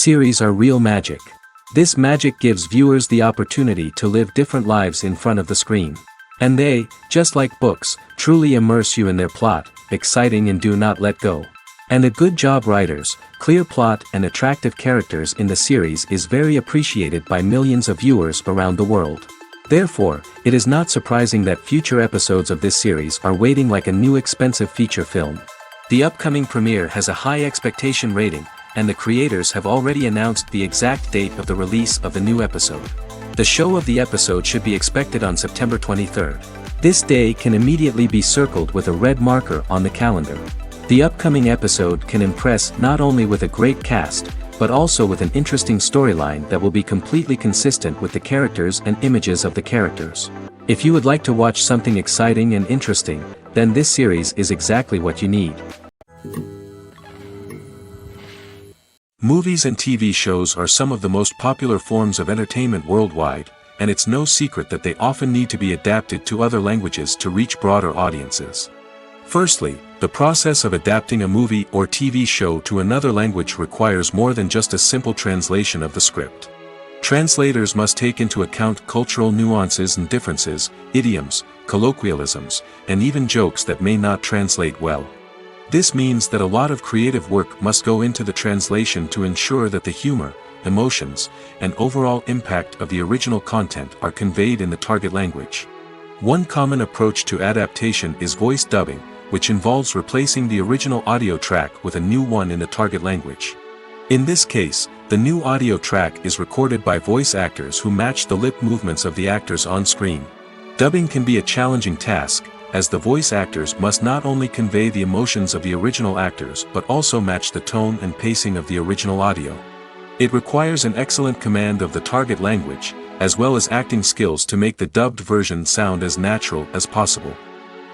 Series are real magic. This magic gives viewers the opportunity to live different lives in front of the screen. And they, just like books, truly immerse you in their plot, exciting and do not let go. And a good job writers, clear plot and attractive characters in the series is very appreciated by millions of viewers around the world. Therefore, it is not surprising that future episodes of this series are waiting like a new expensive feature film. The upcoming premiere has a high expectation rating, and the creators have already announced the exact date of the release of the new episode. The show of the episode should be expected on September 23rd. This day can immediately be circled with a red marker on the calendar. The upcoming episode can impress not only with a great cast, but also with an interesting storyline that will be completely consistent with the characters and images of the characters. If you would like to watch something exciting and interesting, then this series is exactly what you need. Movies and TV shows are some of the most popular forms of entertainment worldwide, and it's no secret that they often need to be adapted to other languages to reach broader audiences. Firstly, the process of adapting a movie or TV show to another language requires more than just a simple translation of the script. Translators must take into account cultural nuances and differences, idioms, colloquialisms, and even jokes that may not translate well. This means that a lot of creative work must go into the translation to ensure that the humor, emotions, and overall impact of the original content are conveyed in the target language. One common approach to adaptation is voice dubbing, which involves replacing the original audio track with a new one in the target language. In this case, the new audio track is recorded by voice actors who match the lip movements of the actors on screen. Dubbing can be a challenging task, as the voice actors must not only convey the emotions of the original actors but also match the tone and pacing of the original audio. It requires an excellent command of the target language, as well as acting skills to make the dubbed version sound as natural as possible.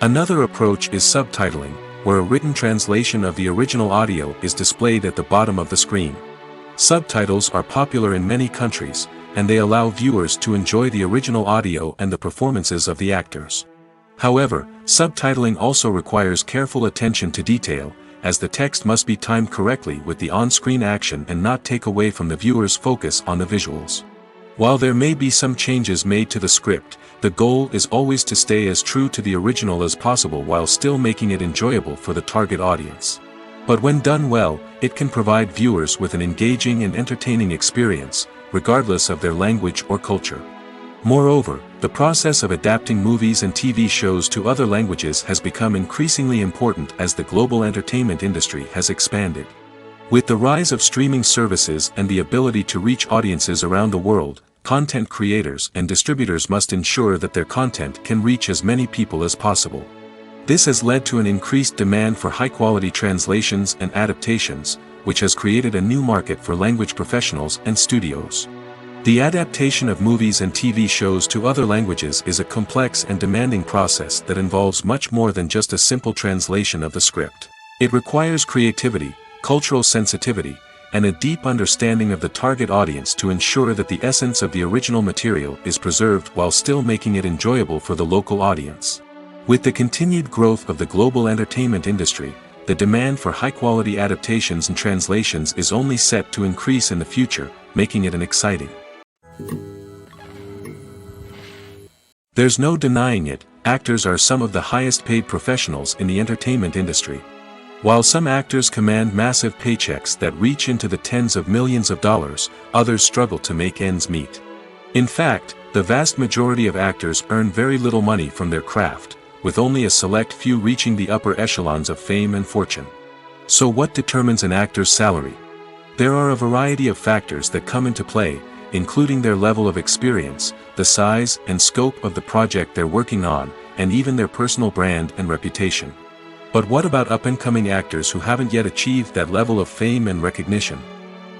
Another approach is subtitling, where a written translation of the original audio is displayed at the bottom of the screen. Subtitles are popular in many countries, and they allow viewers to enjoy the original audio and the performances of the actors. However, subtitling also requires careful attention to detail, as the text must be timed correctly with the on-screen action and not take away from the viewer's focus on the visuals. While there may be some changes made to the script, the goal is always to stay as true to the original as possible while still making it enjoyable for the target audience. But when done well, it can provide viewers with an engaging and entertaining experience, regardless of their language or culture. Moreover, the process of adapting movies and TV shows to other languages has become increasingly important as the global entertainment industry has expanded. With the rise of streaming services and the ability to reach audiences around the world, content creators and distributors must ensure that their content can reach as many people as possible. This has led to an increased demand for high-quality translations and adaptations, which has created a new market for language professionals and studios. The adaptation of movies and TV shows to other languages is a complex and demanding process that involves much more than just a simple translation of the script. It requires creativity, cultural sensitivity, and a deep understanding of the target audience to ensure that the essence of the original material is preserved while still making it enjoyable for the local audience. With the continued growth of the global entertainment industry, the demand for high-quality adaptations and translations is only set to increase in the future, making it exciting. There's no denying it, actors are some of the highest-paid professionals in the entertainment industry. While some actors command massive paychecks that reach into the tens of millions of dollars, others struggle to make ends meet. In fact, the vast majority of actors earn very little money from their craft, with only a select few reaching the upper echelons of fame and fortune. So what determines an actor's salary? There are a variety of factors that come into play, including their level of experience, the size and scope of the project they're working on, and even their personal brand and reputation. But what about up-and-coming actors who haven't yet achieved that level of fame and recognition?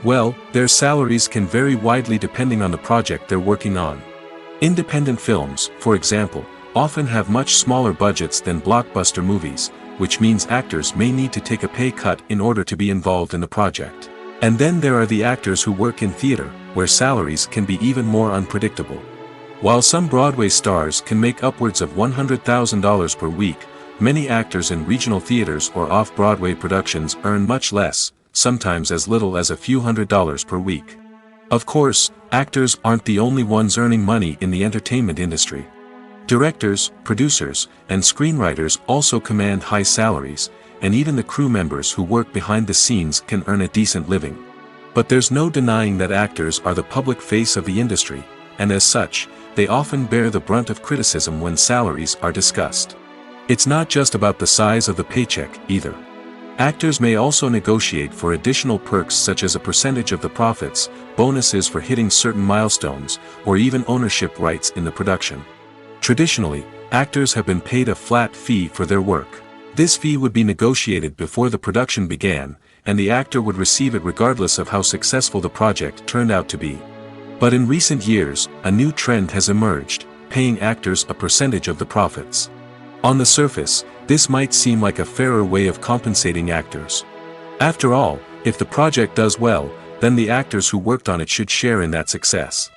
Well, their salaries can vary widely depending on the project they're working on. Independent films, for example, often have much smaller budgets than blockbuster movies, which means actors may need to take a pay cut in order to be involved in the project. And then there are the actors who work in theater, where salaries can be even more unpredictable. While some Broadway stars can make upwards of $100,000 per week, many actors in regional theaters or off-Broadway productions earn much less, sometimes as little as a few $100s per week. Of course, actors aren't the only ones earning money in the entertainment industry. Directors, producers, and screenwriters also command high salaries, and even the crew members who work behind the scenes can earn a decent living. But there's no denying that actors are the public face of the industry, and as such, they often bear the brunt of criticism when salaries are discussed. It's not just about the size of the paycheck, either. Actors may also negotiate for additional perks such as a percentage of the profits, bonuses for hitting certain milestones, or even ownership rights in the production. Traditionally, actors have been paid a flat fee for their work. This fee would be negotiated before the production began, and the actor would receive it regardless of how successful the project turned out to be. But in recent years, a new trend has emerged, paying actors a percentage of the profits. On the surface, this might seem like a fairer way of compensating actors. After all, if the project does well, then the actors who worked on it should share in that success.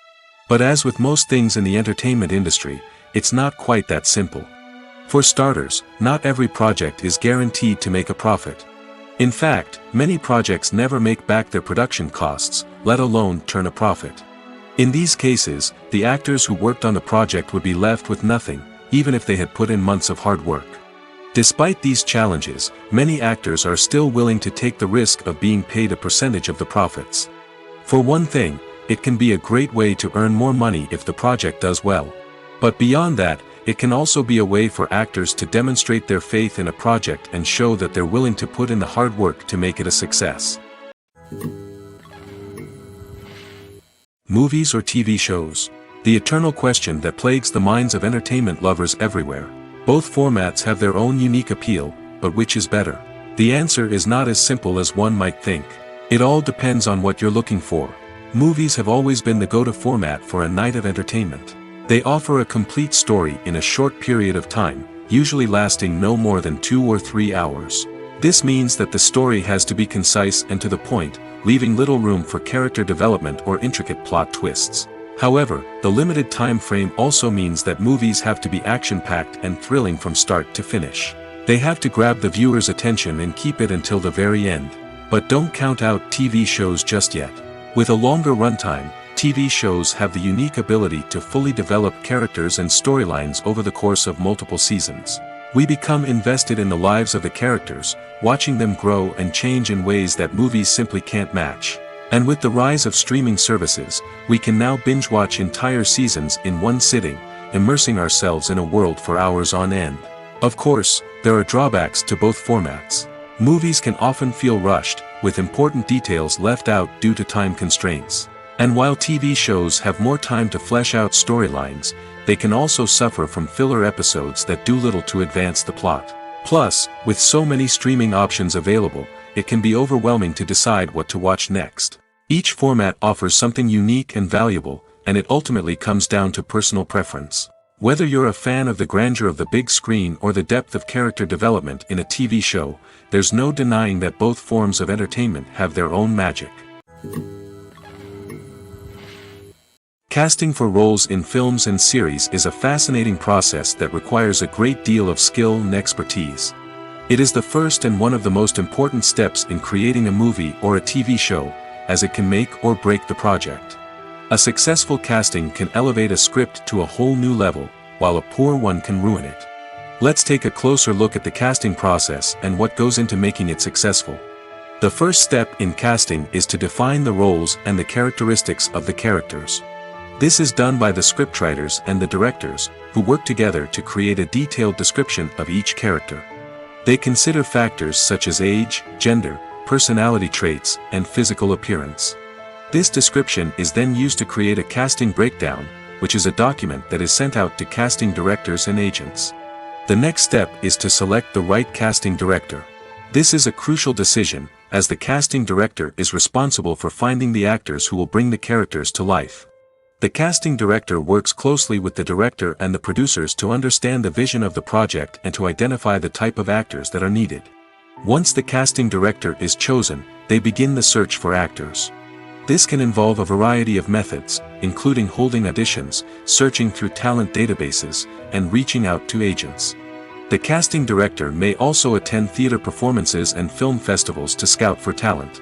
But as with most things in the entertainment industry, it's not quite that simple. For starters, not every project is guaranteed to make a profit. In fact, many projects never make back their production costs, let alone turn a profit. In these cases, the actors who worked on the project would be left with nothing, even if they had put in months of hard work. Despite these challenges, many actors are still willing to take the risk of being paid a percentage of the profits. For one thing, it can be a great way to earn more money if the project does well. But beyond that, it can also be a way for actors to demonstrate their faith in a project and show that they're willing to put in the hard work to make it a success. Movies or TV shows? The eternal question that plagues the minds of entertainment lovers everywhere. Both formats have their own unique appeal, but which is better? The answer is not as simple as one might think. It all depends on what you're looking for. Movies have always been the go-to format for a night of entertainment. They offer a complete story in a short period of time, usually lasting no more than 2 or 3 hours. This means that the story has to be concise and to the point, leaving little room for character development or intricate plot twists. However, the limited time frame also means that movies have to be action-packed and thrilling from start to finish. They have to grab the viewer's attention and keep it until the very end. But don't count out TV shows just yet. With a longer runtime, TV shows have the unique ability to fully develop characters and storylines over the course of multiple seasons. We become invested in the lives of the characters, watching them grow and change in ways that movies simply can't match. And with the rise of streaming services, we can now binge-watch entire seasons in one sitting, immersing ourselves in a world for hours on end. Of course, there are drawbacks to both formats. Movies can often feel rushed, with important details left out due to time constraints. And while TV shows have more time to flesh out storylines, they can also suffer from filler episodes that do little to advance the plot. Plus, with so many streaming options available, it can be overwhelming to decide what to watch next. Each format offers something unique and valuable, and it ultimately comes down to personal preference. Whether you're a fan of the grandeur of the big screen or the depth of character development in a TV show, there's no denying that both forms of entertainment have their own magic. Casting for roles in films and series is a fascinating process that requires a great deal of skill and expertise. It is the first and one of the most important steps in creating a movie or a TV show, as it can make or break the project. A successful casting can elevate a script to a whole new level, while a poor one can ruin it. Let's take a closer look at the casting process and what goes into making it successful. The first step in casting is to define the roles and the characteristics of the characters. This is done by the scriptwriters and the directors, who work together to create a detailed description of each character. They consider factors such as age, gender, personality traits, and physical appearance. This description is then used to create a casting breakdown, which is a document that is sent out to casting directors and agents. The next step is to select the right casting director. This is a crucial decision, as the casting director is responsible for finding the actors who will bring the characters to life. The casting director works closely with the director and the producers to understand the vision of the project and to identify the type of actors that are needed. Once the casting director is chosen, they begin the search for actors. This can involve a variety of methods, including holding auditions, searching through talent databases, and reaching out to agents. The casting director may also attend theater performances and film festivals to scout for talent.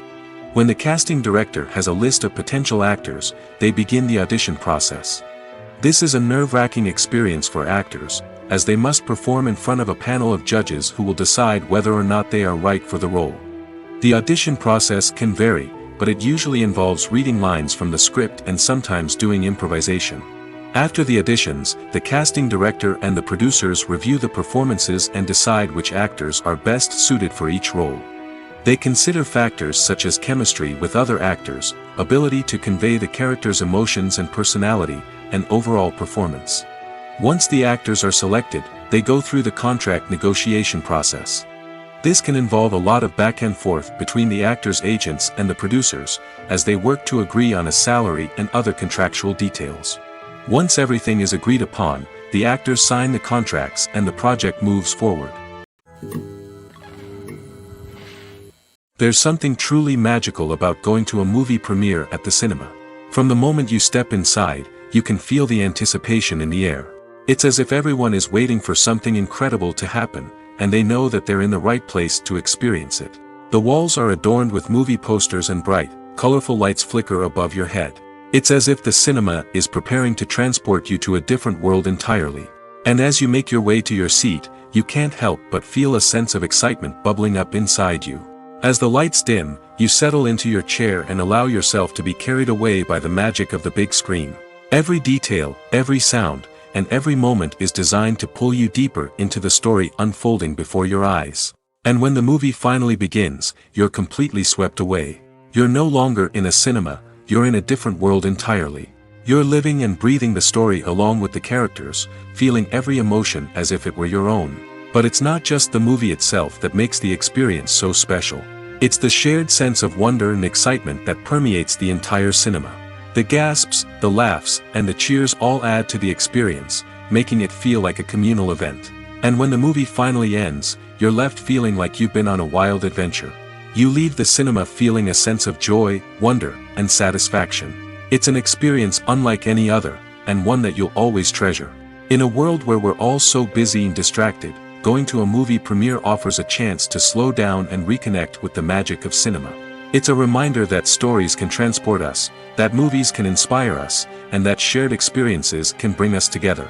When the casting director has a list of potential actors, they begin the audition process. This is a nerve-wracking experience for actors, as they must perform in front of a panel of judges who will decide whether or not they are right for the role. The audition process can vary, but it usually involves reading lines from the script and sometimes doing improvisation. After the auditions, the casting director and the producers review the performances and decide which actors are best suited for each role. They consider factors such as chemistry with other actors, ability to convey the character's emotions and personality, and overall performance. Once the actors are selected, they go through the contract negotiation process. This can involve a lot of back and forth between the actors' agents and the producers, as they work to agree on a salary and other contractual details. Once everything is agreed upon, the actors sign the contracts and the project moves forward. There's something truly magical about going to a movie premiere at the cinema. From the moment you step inside, you can feel the anticipation in the air. It's as if everyone is waiting for something incredible to happen, and they know that they're in the right place to experience it. The walls are adorned with movie posters and bright, colorful lights flicker above your head. It's as if the cinema is preparing to transport you to a different world entirely. And as you make your way to your seat, you can't help but feel a sense of excitement bubbling up inside you. As the lights dim, you settle into your chair and allow yourself to be carried away by the magic of the big screen. Every detail, every sound, and every moment is designed to pull you deeper into the story unfolding before your eyes. And when the movie finally begins, you're completely swept away. You're no longer in a cinema, you're in a different world entirely. You're living and breathing the story along with the characters, feeling every emotion as if it were your own. But it's not just the movie itself that makes the experience so special. It's the shared sense of wonder and excitement that permeates the entire cinema. The gasps, the laughs, and the cheers all add to the experience, making it feel like a communal event. And when the movie finally ends, you're left feeling like you've been on a wild adventure. You leave the cinema feeling a sense of joy, wonder, and satisfaction. It's an experience unlike any other, and one that you'll always treasure. In a world where we're all so busy and distracted, going to a movie premiere offers a chance to slow down and reconnect with the magic of cinema. It's a reminder that stories can transport us, that movies can inspire us, and that shared experiences can bring us together.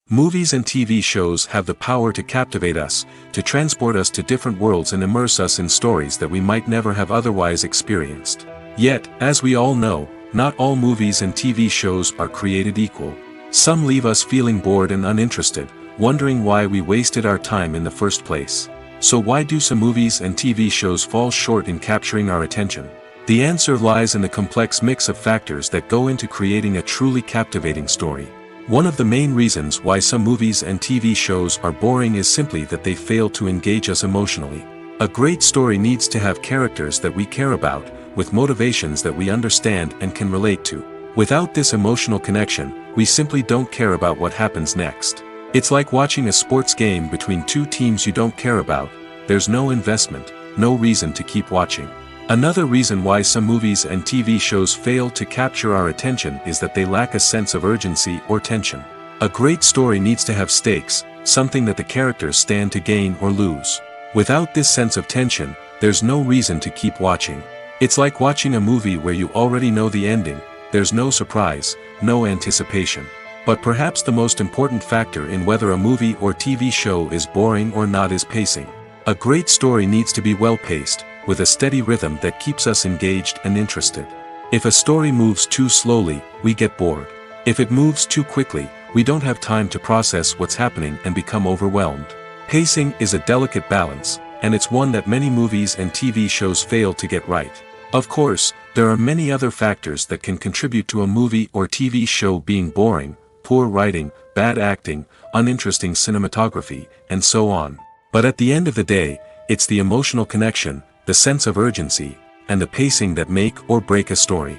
Movies and TV shows have the power to captivate us, to transport us to different worlds and immerse us in stories that we might never have otherwise experienced. Yet, as we all know, not all movies and TV shows are created equal. Some leave us feeling bored and uninterested, wondering why we wasted our time in the first place. So why do some movies and TV shows fall short in capturing our attention? The answer lies in the complex mix of factors that go into creating a truly captivating story. One of the main reasons why some movies and TV shows are boring is simply that they fail to engage us emotionally. A great story needs to have characters that we care about, with motivations that we understand and can relate to. Without this emotional connection, we simply don't care about what happens next. It's like watching a sports game between two teams you don't care about. There's no investment, no reason to keep watching. Another reason why some movies and TV shows fail to capture our attention is that they lack a sense of urgency or tension. A great story needs to have stakes, something that the characters stand to gain or lose. Without this sense of tension, there's no reason to keep watching. It's like watching a movie where you already know the ending. There's no surprise, no anticipation. But perhaps the most important factor in whether a movie or TV show is boring or not is pacing. A great story needs to be well-paced, with a steady rhythm that keeps us engaged and interested. If a story moves too slowly, we get bored. If it moves too quickly, we don't have time to process what's happening and become overwhelmed. Pacing is a delicate balance, and it's one that many movies and TV shows fail to get right. Of course, there are many other factors that can contribute to a movie or TV show being boring: poor writing, bad acting, uninteresting cinematography, and so on. But at the end of the day, it's the emotional connection, the sense of urgency, and the pacing that make or break a story.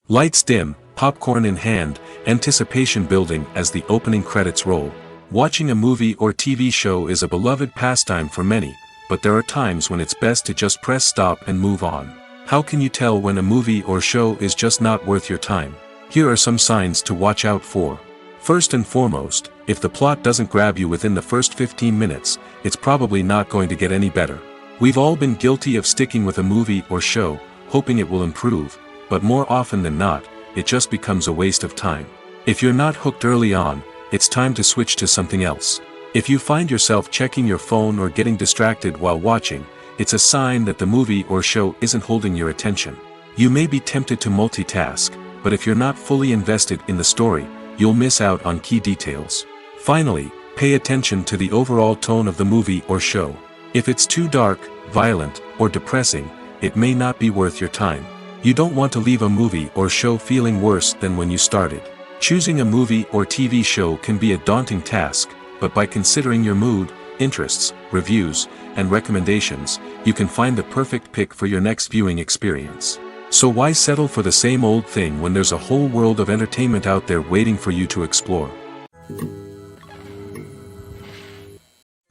Lights dim, popcorn in hand, anticipation building as the opening credits roll. Watching a movie or TV show is a beloved pastime for many, but there are times when it's best to just press stop and move on. How can you tell when a movie or show is just not worth your time? Here are some signs to watch out for. First and foremost, if the plot doesn't grab you within the first 15 minutes, it's probably not going to get any better. We've all been guilty of sticking with a movie or show, hoping it will improve, but more often than not, it just becomes a waste of time. If you're not hooked early on, it's time to switch to something else. If you find yourself checking your phone or getting distracted while watching, it's a sign that the movie or show isn't holding your attention. You may be tempted to multitask, but if you're not fully invested in the story, you'll miss out on key details. Finally, pay attention to the overall tone of the movie or show. If it's too dark, violent, or depressing, it may not be worth your time. You don't want to leave a movie or show feeling worse than when you started. Choosing a movie or TV show can be a daunting task, but by considering your mood, interests, reviews, and recommendations, you can find the perfect pick for your next viewing experience. So why settle for the same old thing when there's a whole world of entertainment out there waiting for you to explore?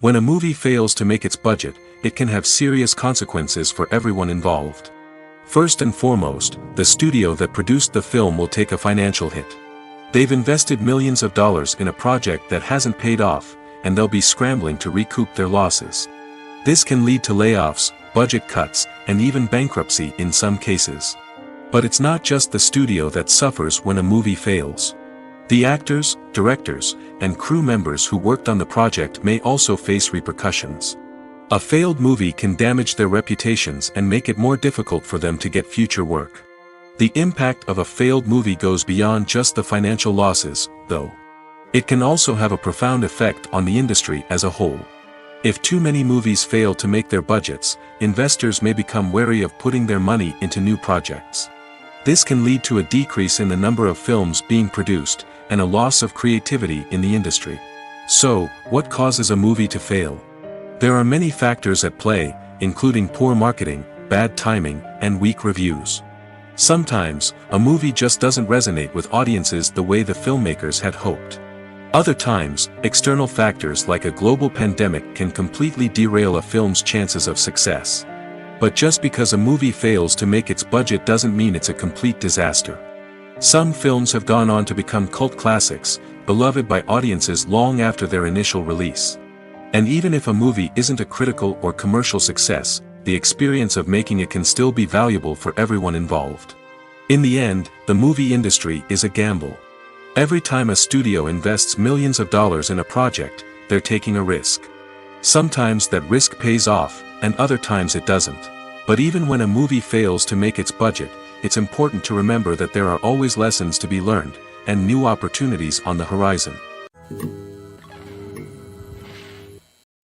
When a movie fails to make its budget, it can have serious consequences for everyone involved. First and foremost, the studio that produced the film will take a financial hit. They've invested millions of dollars in a project that hasn't paid off, and they'll be scrambling to recoup their losses. This can lead to layoffs, budget cuts, and even bankruptcy in some cases. But it's not just the studio that suffers when a movie fails. The actors, directors, and crew members who worked on the project may also face repercussions. A failed movie can damage their reputations and make it more difficult for them to get future work. The impact of a failed movie goes beyond just the financial losses, though. It can also have a profound effect on the industry as a whole. If too many movies fail to make their budgets, investors may become wary of putting their money into new projects. This can lead to a decrease in the number of films being produced, and a loss of creativity in the industry. So, what causes a movie to fail? There are many factors at play, including poor marketing, bad timing, and weak reviews. Sometimes, a movie just doesn't resonate with audiences the way the filmmakers had hoped. Other times, external factors like a global pandemic can completely derail a film's chances of success. But just because a movie fails to make its budget doesn't mean it's a complete disaster. Some films have gone on to become cult classics, beloved by audiences long after their initial release. And even if a movie isn't a critical or commercial success, the experience of making it can still be valuable for everyone involved. In the end, the movie industry is a gamble. Every time a studio invests millions of dollars in a project, they're taking a risk. Sometimes that risk pays off, and other times it doesn't. But even when a movie fails to make its budget, it's important to remember that there are always lessons to be learned, and new opportunities on the horizon.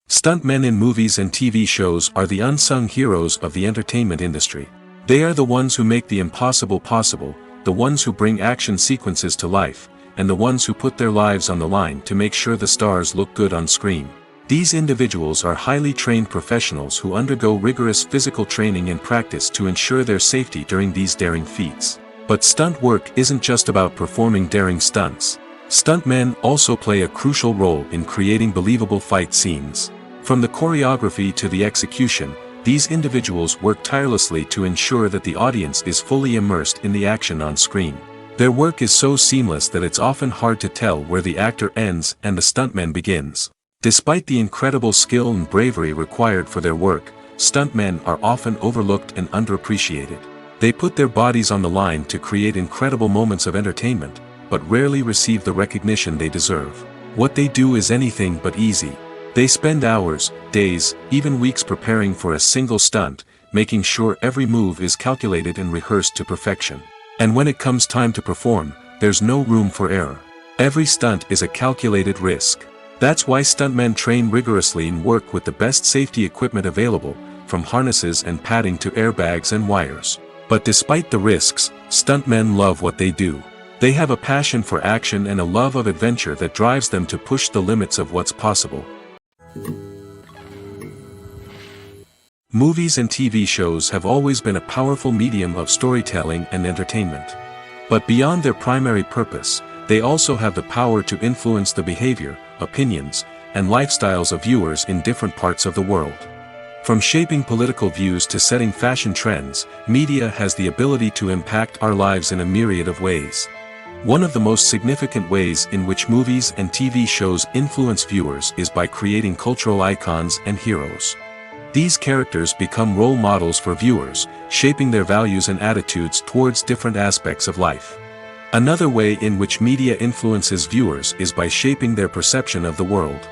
Stuntmen in movies and TV shows are the unsung heroes of the entertainment industry. They are the ones who make the impossible possible, the ones who bring action sequences to life, and the ones who put their lives on the line to make sure the stars look good on screen. These individuals are highly trained professionals who undergo rigorous physical training and practice to ensure their safety during these daring feats. But stunt work isn't just about performing daring stunts. Stuntmen also play a crucial role in creating believable fight scenes. From the choreography to the execution, these individuals work tirelessly to ensure that the audience is fully immersed in the action on screen. Their work is so seamless that it's often hard to tell where the actor ends and the stuntman begins. Despite the incredible skill and bravery required for their work, stuntmen are often overlooked and underappreciated. They put their bodies on the line to create incredible moments of entertainment, but rarely receive the recognition they deserve. What they do is anything but easy. They spend hours, days, even weeks preparing for a single stunt, making sure every move is calculated and rehearsed to perfection. And when it comes time to perform, there's no room for error. Every stunt is a calculated risk. That's why stuntmen train rigorously and work with the best safety equipment available, from harnesses and padding to airbags and wires. But despite the risks, stuntmen love what they do. They have a passion for action and a love of adventure that drives them to push the limits of what's possible. Movies and TV shows have always been a powerful medium of storytelling and entertainment. But beyond their primary purpose, they also have the power to influence the behavior, opinions, and lifestyles of viewers in different parts of the world. From shaping political views to setting fashion trends, media has the ability to impact our lives in a myriad of ways. One of the most significant ways in which movies and TV shows influence viewers is by creating cultural icons and heroes. These characters become role models for viewers, shaping their values and attitudes towards different aspects of life. Another way in which media influences viewers is by shaping their perception of the world.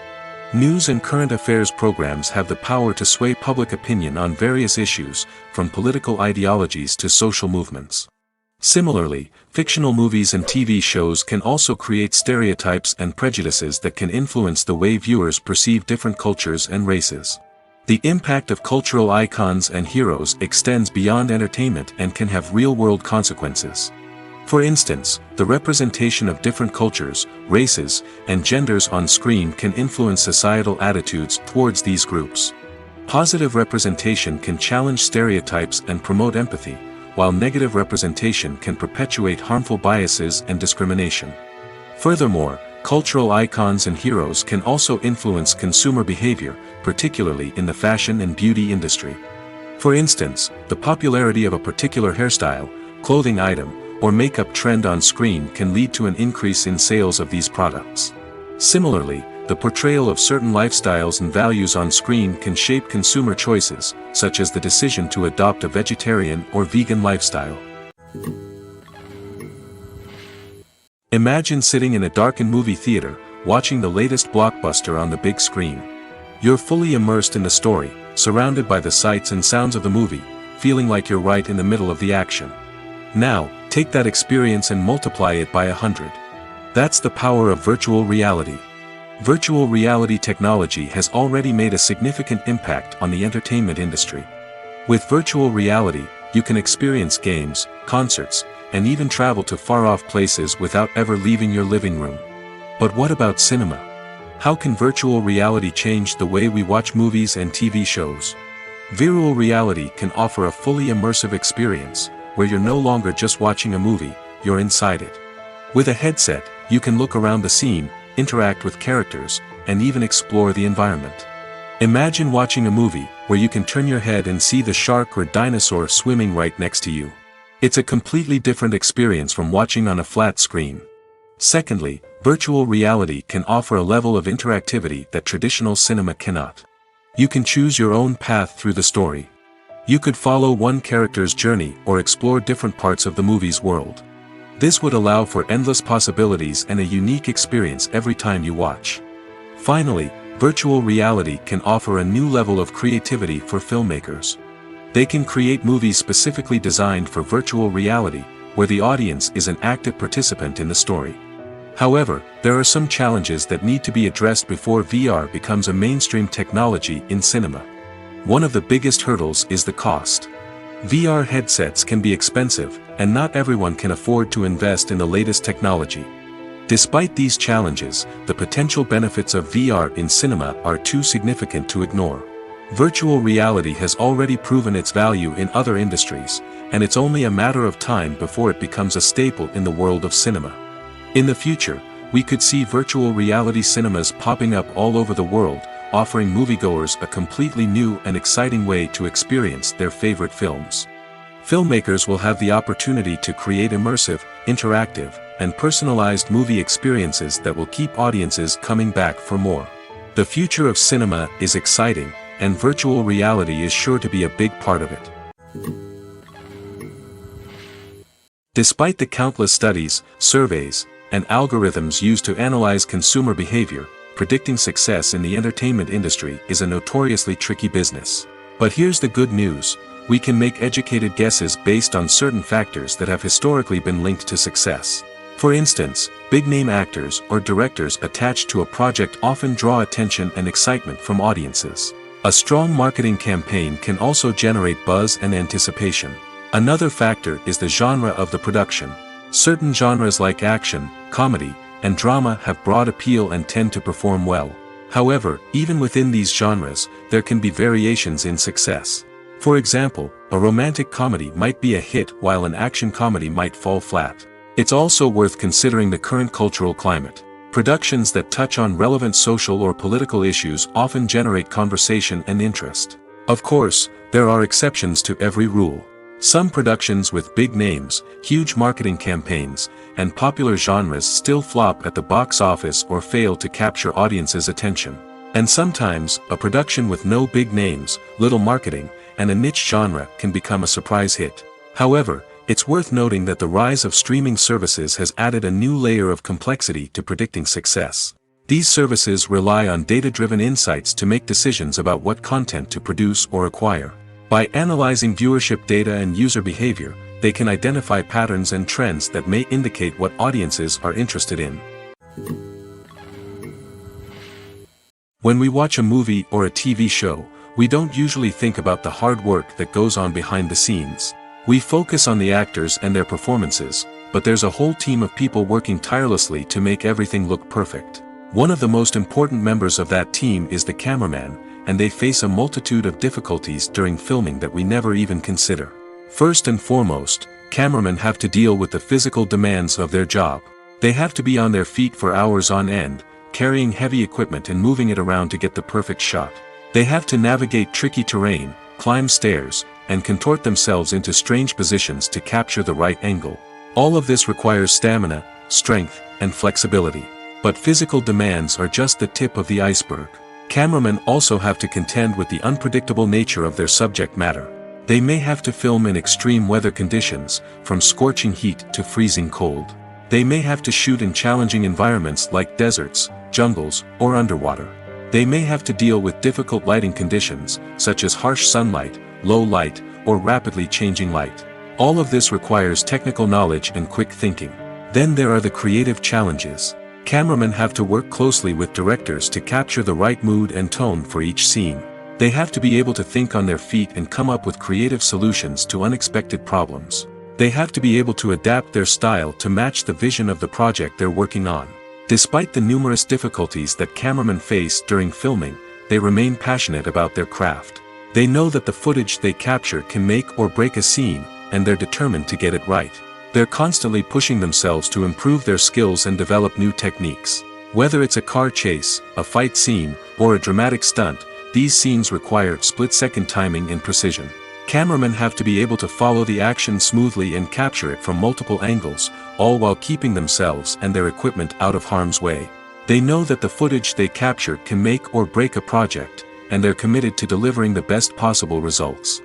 News and current affairs programs have the power to sway public opinion on various issues, from political ideologies to social movements. Similarly, fictional movies and TV shows can also create stereotypes and prejudices that can influence the way viewers perceive different cultures and races. The impact of cultural icons and heroes extends beyond entertainment and can have real-world consequences. For instance, the representation of different cultures, races, and genders on screen can influence societal attitudes towards these groups. Positive representation can challenge stereotypes and promote empathy, while negative representation can perpetuate harmful biases and discrimination. Furthermore, cultural icons and heroes can also influence consumer behavior, particularly in the fashion and beauty industry. For instance, the popularity of a particular hairstyle, clothing item, or makeup trend on screen can lead to an increase in sales of these products. Similarly, the portrayal of certain lifestyles and values on screen can shape consumer choices, such as the decision to adopt a vegetarian or vegan lifestyle. Imagine sitting in a darkened movie theater, watching the latest blockbuster on the big screen. You're fully immersed in the story, surrounded by the sights and sounds of the movie, feeling like you're right in the middle of the action. Now, take that experience and multiply it by 100. That's the power of virtual reality. Virtual reality technology has already made a significant impact on the entertainment industry. With virtual reality, you can experience games, concerts, and even travel to far-off places without ever leaving your living room. But what about cinema? How can virtual reality change the way we watch movies and TV shows? Virtual reality can offer a fully immersive experience, where you're no longer just watching a movie, you're inside it. With a headset, you can look around the scene, interact with characters, and even explore the environment. Imagine watching a movie where you can turn your head and see the shark or dinosaur swimming right next to you. It's a completely different experience from watching on a flat screen. Secondly, virtual reality can offer a level of interactivity that traditional cinema cannot. You can choose your own path through the story. You could follow one character's journey or explore different parts of the movie's world. This would allow for endless possibilities and a unique experience every time you watch. Finally, virtual reality can offer a new level of creativity for filmmakers. They can create movies specifically designed for virtual reality, where the audience is an active participant in the story. However, there are some challenges that need to be addressed before VR becomes a mainstream technology in cinema. One of the biggest hurdles is the cost. VR headsets can be expensive, and not everyone can afford to invest in the latest technology. Despite these challenges, the potential benefits of VR in cinema are too significant to ignore. Virtual reality has already proven its value in other industries, and it's only a matter of time before it becomes a staple in the world of cinema. In the future, we could see virtual reality cinemas popping up all over the world, offering moviegoers a completely new and exciting way to experience their favorite films. Filmmakers will have the opportunity to create immersive, interactive, and personalized movie experiences that will keep audiences coming back for more. The future of cinema is exciting, and virtual reality is sure to be a big part of it. Despite the countless studies, surveys, and algorithms used to analyze consumer behavior, predicting success in the entertainment industry is a notoriously tricky business. But here's the good news: we can make educated guesses based on certain factors that have historically been linked to success. For instance, big-name actors or directors attached to a project often draw attention and excitement from audiences. A strong marketing campaign can also generate buzz and anticipation. Another factor is the genre of the production. Certain genres like action, comedy, and drama have broad appeal and tend to perform well. However, even within these genres, there can be variations in success. For example, a romantic comedy might be a hit while an action comedy might fall flat. It's also worth considering the current cultural climate. Productions that touch on relevant social or political issues often generate conversation and interest. Of course, there are exceptions to every rule. Some productions with big names, huge marketing campaigns, and popular genres still flop at the box office or fail to capture audiences' attention. And sometimes, a production with no big names, little marketing, and a niche genre can become a surprise hit. However, it's worth noting that the rise of streaming services has added a new layer of complexity to predicting success. These services rely on data-driven insights to make decisions about what content to produce or acquire. By analyzing viewership data and user behavior, they can identify patterns and trends that may indicate what audiences are interested in. When we watch a movie or a TV show, we don't usually think about the hard work that goes on behind the scenes. We focus on the actors and their performances, but there's a whole team of people working tirelessly to make everything look perfect. One of the most important members of that team is the cameraman, and they face a multitude of difficulties during filming that we never even consider. First and foremost, cameramen have to deal with the physical demands of their job. They have to be on their feet for hours on end, carrying heavy equipment and moving it around to get the perfect shot. They have to navigate tricky terrain, climb stairs, and contort themselves into strange positions to capture the right angle. All of this requires stamina, strength, and flexibility. But physical demands are just the tip of the iceberg. Cameramen also have to contend with the unpredictable nature of their subject matter. They may have to film in extreme weather conditions, from scorching heat to freezing cold. They may have to shoot in challenging environments like deserts, jungles, or underwater. They may have to deal with difficult lighting conditions, such as harsh sunlight, low light, or rapidly changing light. All of this requires technical knowledge and quick thinking. Then there are the creative challenges. Cameramen have to work closely with directors to capture the right mood and tone for each scene. They have to be able to think on their feet and come up with creative solutions to unexpected problems. They have to be able to adapt their style to match the vision of the project they're working on. Despite the numerous difficulties that cameramen face during filming, they remain passionate about their craft. They know that the footage they capture can make or break a scene, and they're determined to get it right. They're constantly pushing themselves to improve their skills and develop new techniques. Whether it's a car chase, a fight scene, or a dramatic stunt, these scenes require split-second timing and precision. Cameramen have to be able to follow the action smoothly and capture it from multiple angles, all while keeping themselves and their equipment out of harm's way. They know that the footage they capture can make or break a project, and they're committed to delivering the best possible results.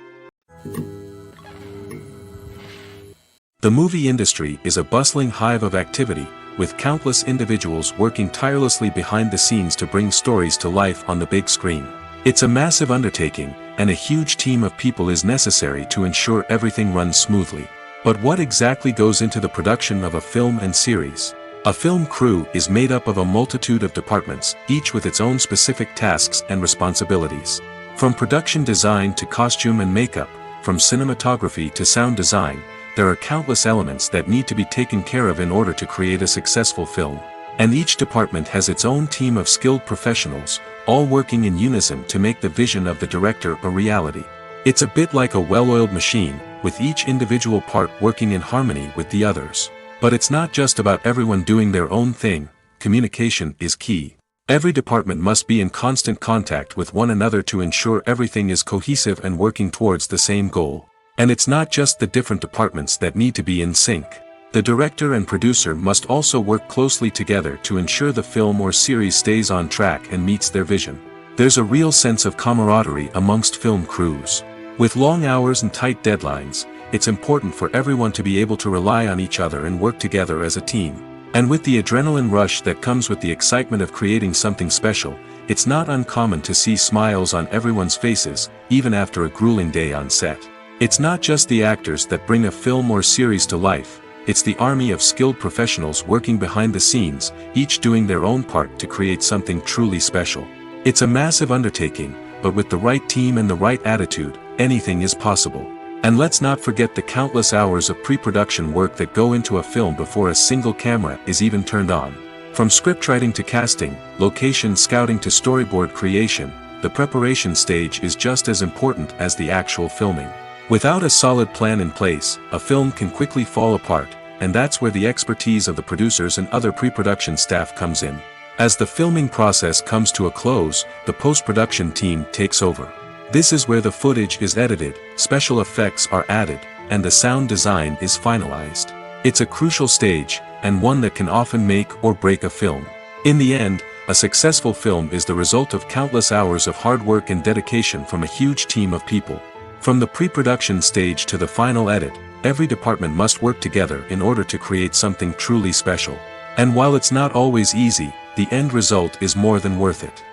The movie industry is a bustling hive of activity, with countless individuals working tirelessly behind the scenes to bring stories to life on the big screen. It's a massive undertaking, and a huge team of people is necessary to ensure everything runs smoothly. But what exactly goes into the production of a film and series? A film crew is made up of a multitude of departments, each with its own specific tasks and responsibilities. From production design to costume and makeup, from cinematography to sound design, there are countless elements that need to be taken care of in order to create a successful film. And each department has its own team of skilled professionals, all working in unison to make the vision of the director a reality. It's a bit like a well-oiled machine, with each individual part working in harmony with the others. But it's not just about everyone doing their own thing. Communication is key. Every department must be in constant contact with one another to ensure everything is cohesive and working towards the same goal. And it's not just the different departments that need to be in sync. The director and producer must also work closely together to ensure the film or series stays on track and meets their vision. There's a real sense of camaraderie amongst film crews. With long hours and tight deadlines, it's important for everyone to be able to rely on each other and work together as a team. And with the adrenaline rush that comes with the excitement of creating something special, it's not uncommon to see smiles on everyone's faces, even after a grueling day on set. It's not just the actors that bring a film or series to life, it's the army of skilled professionals working behind the scenes, each doing their own part to create something truly special. It's a massive undertaking, but with the right team and the right attitude, anything is possible. And let's not forget the countless hours of pre-production work that go into a film before a single camera is even turned on. From scriptwriting to casting, location scouting to storyboard creation, the preparation stage is just as important as the actual filming. Without a solid plan in place, a film can quickly fall apart, and that's where the expertise of the producers and other pre-production staff comes in. As the filming process comes to a close, the post-production team takes over. This is where the footage is edited, special effects are added, and the sound design is finalized. It's a crucial stage, and one that can often make or break a film. In the end, a successful film is the result of countless hours of hard work and dedication from a huge team of people. From the pre-production stage to the final edit, every department must work together in order to create something truly special. And while it's not always easy, the end result is more than worth it.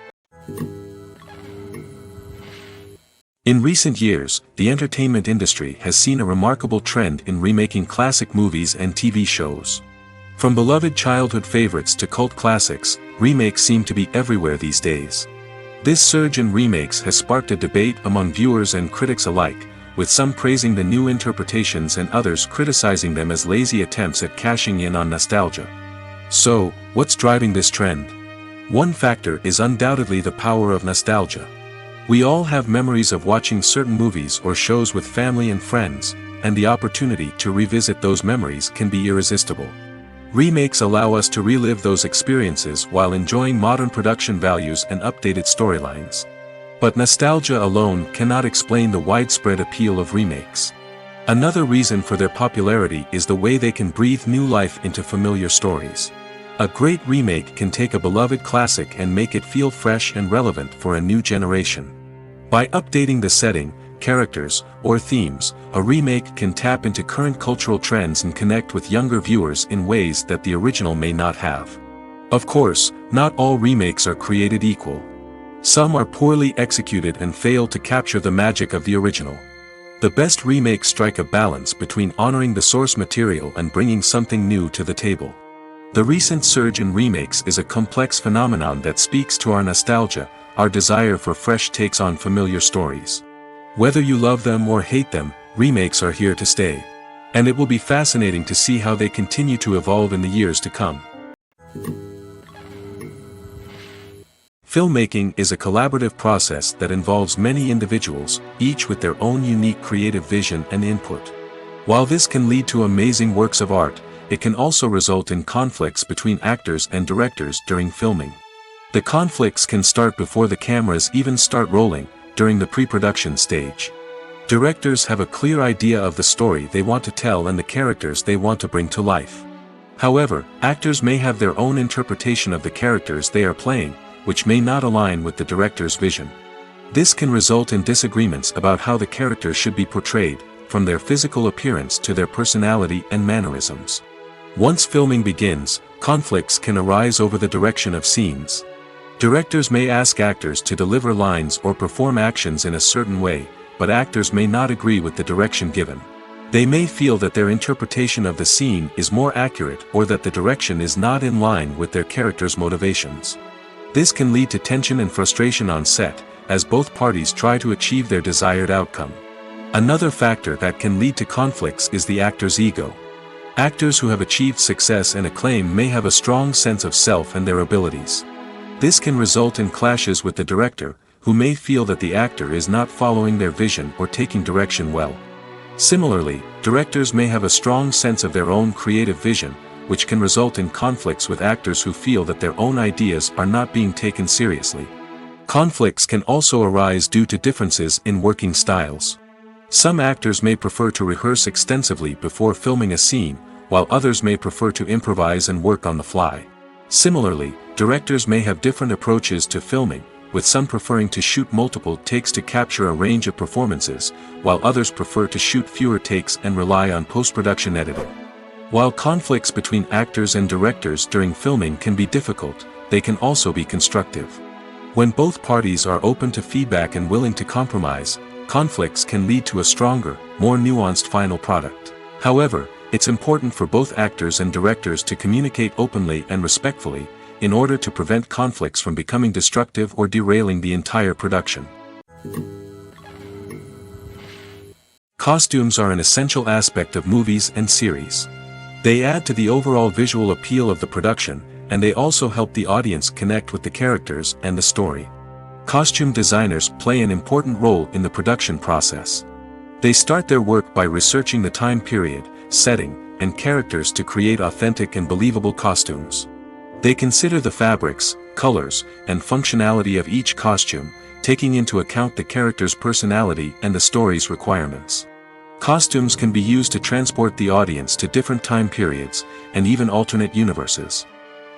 In recent years, the entertainment industry has seen a remarkable trend in remaking classic movies and TV shows. From beloved childhood favorites to cult classics, remakes seem to be everywhere these days. This surge in remakes has sparked a debate among viewers and critics alike, with some praising the new interpretations and others criticizing them as lazy attempts at cashing in on nostalgia. So, what's driving this trend? One factor is undoubtedly the power of nostalgia. We all have memories of watching certain movies or shows with family and friends, and the opportunity to revisit those memories can be irresistible. Remakes allow us to relive those experiences while enjoying modern production values and updated storylines. But nostalgia alone cannot explain the widespread appeal of remakes. Another reason for their popularity is the way they can breathe new life into familiar stories. A great remake can take a beloved classic and make it feel fresh and relevant for a new generation. By updating the setting, characters, or themes, a remake can tap into current cultural trends and connect with younger viewers in ways that the original may not have. Of course, not all remakes are created equal. Some are poorly executed and fail to capture the magic of the original. The best remakes strike a balance between honoring the source material and bringing something new to the table. The recent surge in remakes is a complex phenomenon that speaks to our nostalgia, our desire for fresh takes on familiar stories. Whether you love them or hate them, remakes are here to stay. And it will be fascinating to see how they continue to evolve in the years to come. Filmmaking is a collaborative process that involves many individuals, each with their own unique creative vision and input. While this can lead to amazing works of art, it can also result in conflicts between actors and directors during filming. The conflicts can start before the cameras even start rolling, during the pre-production stage. Directors have a clear idea of the story they want to tell and the characters they want to bring to life. However, actors may have their own interpretation of the characters they are playing, which may not align with the director's vision. This can result in disagreements about how the characters should be portrayed, from their physical appearance to their personality and mannerisms. Once filming begins, conflicts can arise over the direction of scenes. Directors may ask actors to deliver lines or perform actions in a certain way, but actors may not agree with the direction given. They may feel that their interpretation of the scene is more accurate or that the direction is not in line with their character's motivations. This can lead to tension and frustration on set, as both parties try to achieve their desired outcome. Another factor that can lead to conflicts is the actor's ego. Actors who have achieved success and acclaim may have a strong sense of self and their abilities. This can result in clashes with the director, who may feel that the actor is not following their vision or taking direction well. Similarly, directors may have a strong sense of their own creative vision, which can result in conflicts with actors who feel that their own ideas are not being taken seriously. Conflicts can also arise due to differences in working styles. Some actors may prefer to rehearse extensively before filming a scene, while others may prefer to improvise and work on the fly. Similarly, directors may have different approaches to filming, with some preferring to shoot multiple takes to capture a range of performances, while others prefer to shoot fewer takes and rely on post-production editing. While conflicts between actors and directors during filming can be difficult, they can also be constructive. When both parties are open to feedback and willing to compromise, conflicts can lead to a stronger, more nuanced final product. However, it's important for both actors and directors to communicate openly and respectfully, in order to prevent conflicts from becoming destructive or derailing the entire production. Costumes are an essential aspect of movies and series. They add to the overall visual appeal of the production, and they also help the audience connect with the characters and the story. Costume designers play an important role in the production process. They start their work by researching the time period, setting, and characters to create authentic and believable costumes. They consider the fabrics, colors, and functionality of each costume, taking into account the character's personality and the story's requirements. Costumes can be used to transport the audience to different time periods, and even alternate universes.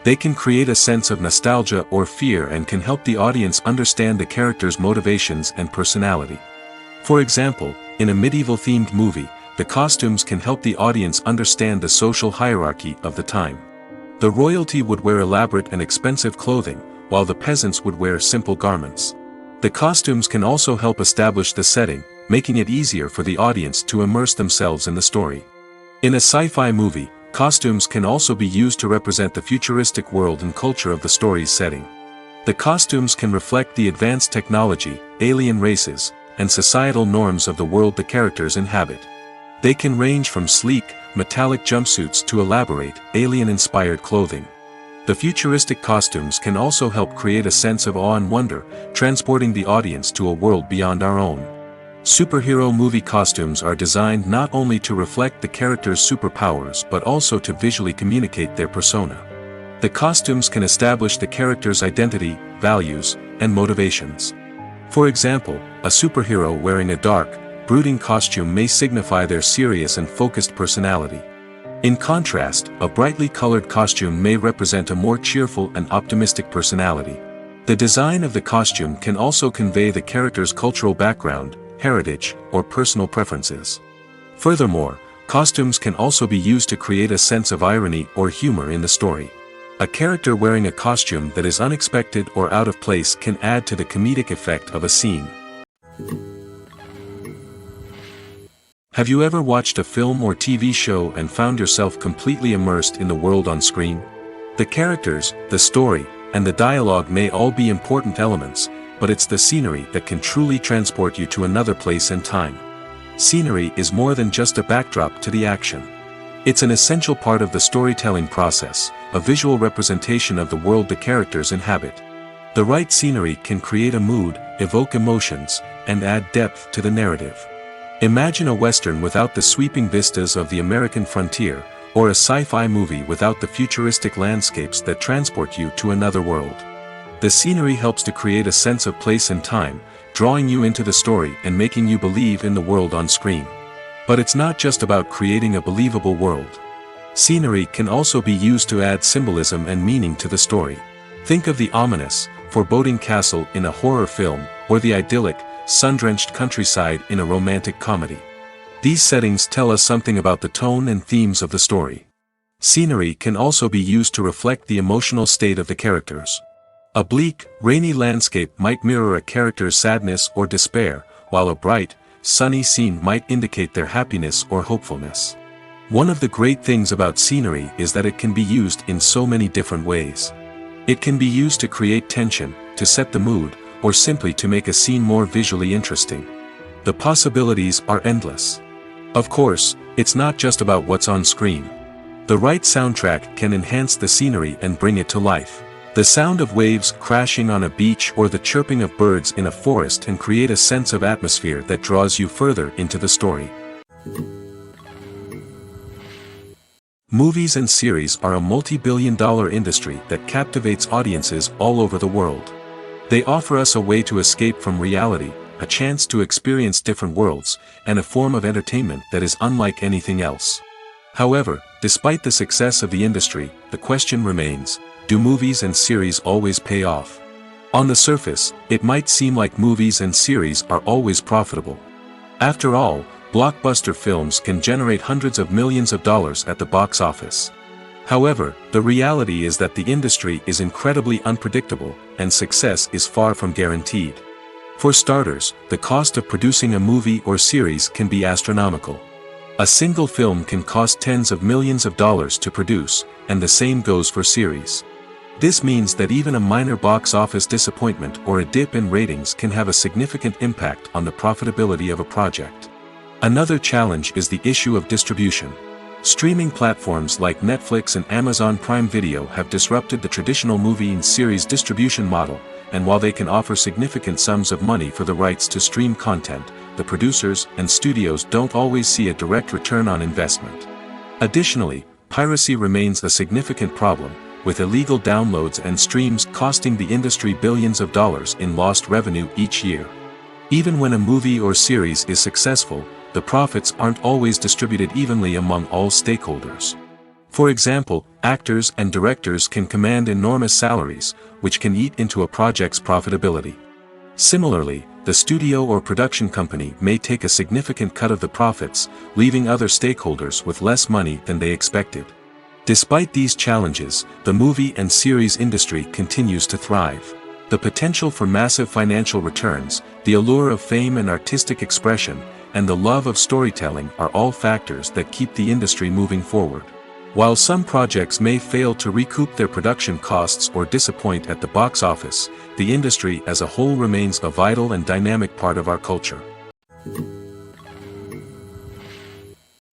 They can create a sense of nostalgia or fear and can help the audience understand the character's motivations and personality. For example, in a medieval-themed movie, the costumes can help the audience understand the social hierarchy of the time. The royalty would wear elaborate and expensive clothing, while the peasants would wear simple garments. The costumes can also help establish the setting, making it easier for the audience to immerse themselves in the story. In a sci-fi movie, costumes can also be used to represent the futuristic world and culture of the story's setting. The costumes can reflect the advanced technology, alien races, and societal norms of the world the characters inhabit. They can range from sleek, metallic jumpsuits to elaborate, alien-inspired clothing. The futuristic costumes can also help create a sense of awe and wonder, transporting the audience to a world beyond our own. Superhero movie costumes are designed not only to reflect the character's superpowers but also to visually communicate their persona. The costumes can establish the character's identity, values, and motivations. For example, a superhero wearing a dark, brooding costume may signify their serious and focused personality. In contrast, a brightly colored costume may represent a more cheerful and optimistic personality. The design of the costume can also convey the character's cultural background, heritage, or personal preferences. Furthermore, costumes can also be used to create a sense of irony or humor in the story. A character wearing a costume that is unexpected or out of place can add to the comedic effect of a scene. Have you ever watched a film or TV show and found yourself completely immersed in the world on screen? The characters, the story, and the dialogue may all be important elements, but it's the scenery that can truly transport you to another place and time. Scenery is more than just a backdrop to the action. It's an essential part of the storytelling process, a visual representation of the world the characters inhabit. The right scenery can create a mood, evoke emotions, and add depth to the narrative. Imagine a Western without the sweeping vistas of the American frontier, or a sci-fi movie without the futuristic landscapes that transport you to another world. The scenery helps to create a sense of place and time, drawing you into the story and making you believe in the world on screen. But it's not just about creating a believable world. Scenery can also be used to add symbolism and meaning to the story. Think of the ominous, foreboding castle in a horror film, or the idyllic, sun-drenched countryside in a romantic comedy. These settings tell us something about the tone and themes of the story. Scenery can also be used to reflect the emotional state of the characters. A bleak, rainy landscape might mirror a character's sadness or despair, while a bright, sunny scene might indicate their happiness or hopefulness. One of the great things about scenery is that it can be used in so many different ways. It can be used to create tension, to set the mood, or simply to make a scene more visually interesting. The possibilities are endless. Of course, it's not just about what's on screen. The right soundtrack can enhance the scenery and bring it to life. The sound of waves crashing on a beach or the chirping of birds in a forest can create a sense of atmosphere that draws you further into the story. Movies and series are a multi-billion-dollar industry that captivates audiences all over the world. They offer us a way to escape from reality, a chance to experience different worlds, and a form of entertainment that is unlike anything else. However, despite the success of the industry, the question remains, do movies and series always pay off? On the surface, it might seem like movies and series are always profitable. After all, blockbuster films can generate hundreds of millions of dollars at the box office. However, the reality is that the industry is incredibly unpredictable, and success is far from guaranteed. For starters, the cost of producing a movie or series can be astronomical. A single film can cost tens of millions of dollars to produce, and the same goes for series. This means that even a minor box office disappointment or a dip in ratings can have a significant impact on the profitability of a project. Another challenge is the issue of distribution. Streaming platforms like Netflix and Amazon Prime Video have disrupted the traditional movie and series distribution model, and while they can offer significant sums of money for the rights to stream content, the producers and studios don't always see a direct return on investment. Additionally, piracy remains a significant problem, with illegal downloads and streams costing the industry billions of dollars in lost revenue each year. Even when a movie or series is successful, the profits aren't always distributed evenly among all stakeholders. For example, actors and directors can command enormous salaries, which can eat into a project's profitability. Similarly, the studio or production company may take a significant cut of the profits, leaving other stakeholders with less money than they expected. Despite these challenges, the movie and series industry continues to thrive. The potential for massive financial returns, the allure of fame and artistic expression, and the love of storytelling are all factors that keep the industry moving forward. While some projects may fail to recoup their production costs or disappoint at the box office, the industry as a whole remains a vital and dynamic part of our culture.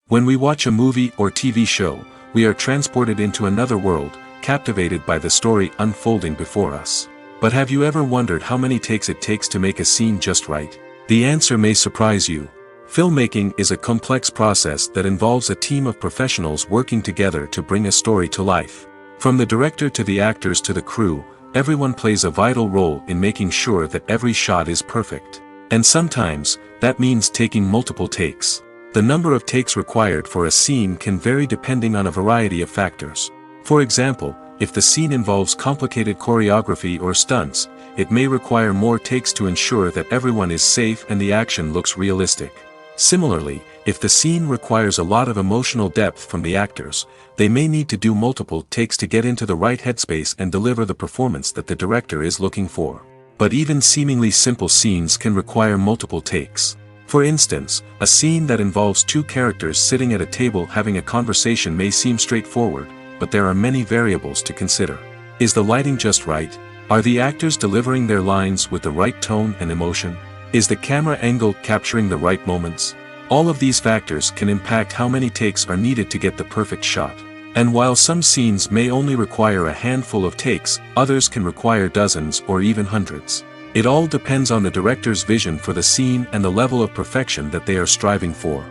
When we watch a movie or TV show, we are transported into another world, captivated by the story unfolding before us. But have you ever wondered how many takes it takes to make a scene just right? The answer may surprise you. Filmmaking is a complex process that involves a team of professionals working together to bring a story to life. From the director to the actors to the crew, everyone plays a vital role in making sure that every shot is perfect. And sometimes, that means taking multiple takes. The number of takes required for a scene can vary depending on a variety of factors. For example, if the scene involves complicated choreography or stunts, it may require more takes to ensure that everyone is safe and the action looks realistic. Similarly, if the scene requires a lot of emotional depth from the actors, they may need to do multiple takes to get into the right headspace and deliver the performance that the director is looking for. But even seemingly simple scenes can require multiple takes. For instance, a scene that involves two characters sitting at a table having a conversation may seem straightforward, but there are many variables to consider. Is the lighting just right? Are the actors delivering their lines with the right tone and emotion? Is the camera angle capturing the right moments? All of these factors can impact how many takes are needed to get the perfect shot. And while some scenes may only require a handful of takes, others can require dozens or even hundreds. It all depends on the director's vision for the scene and the level of perfection that they are striving for.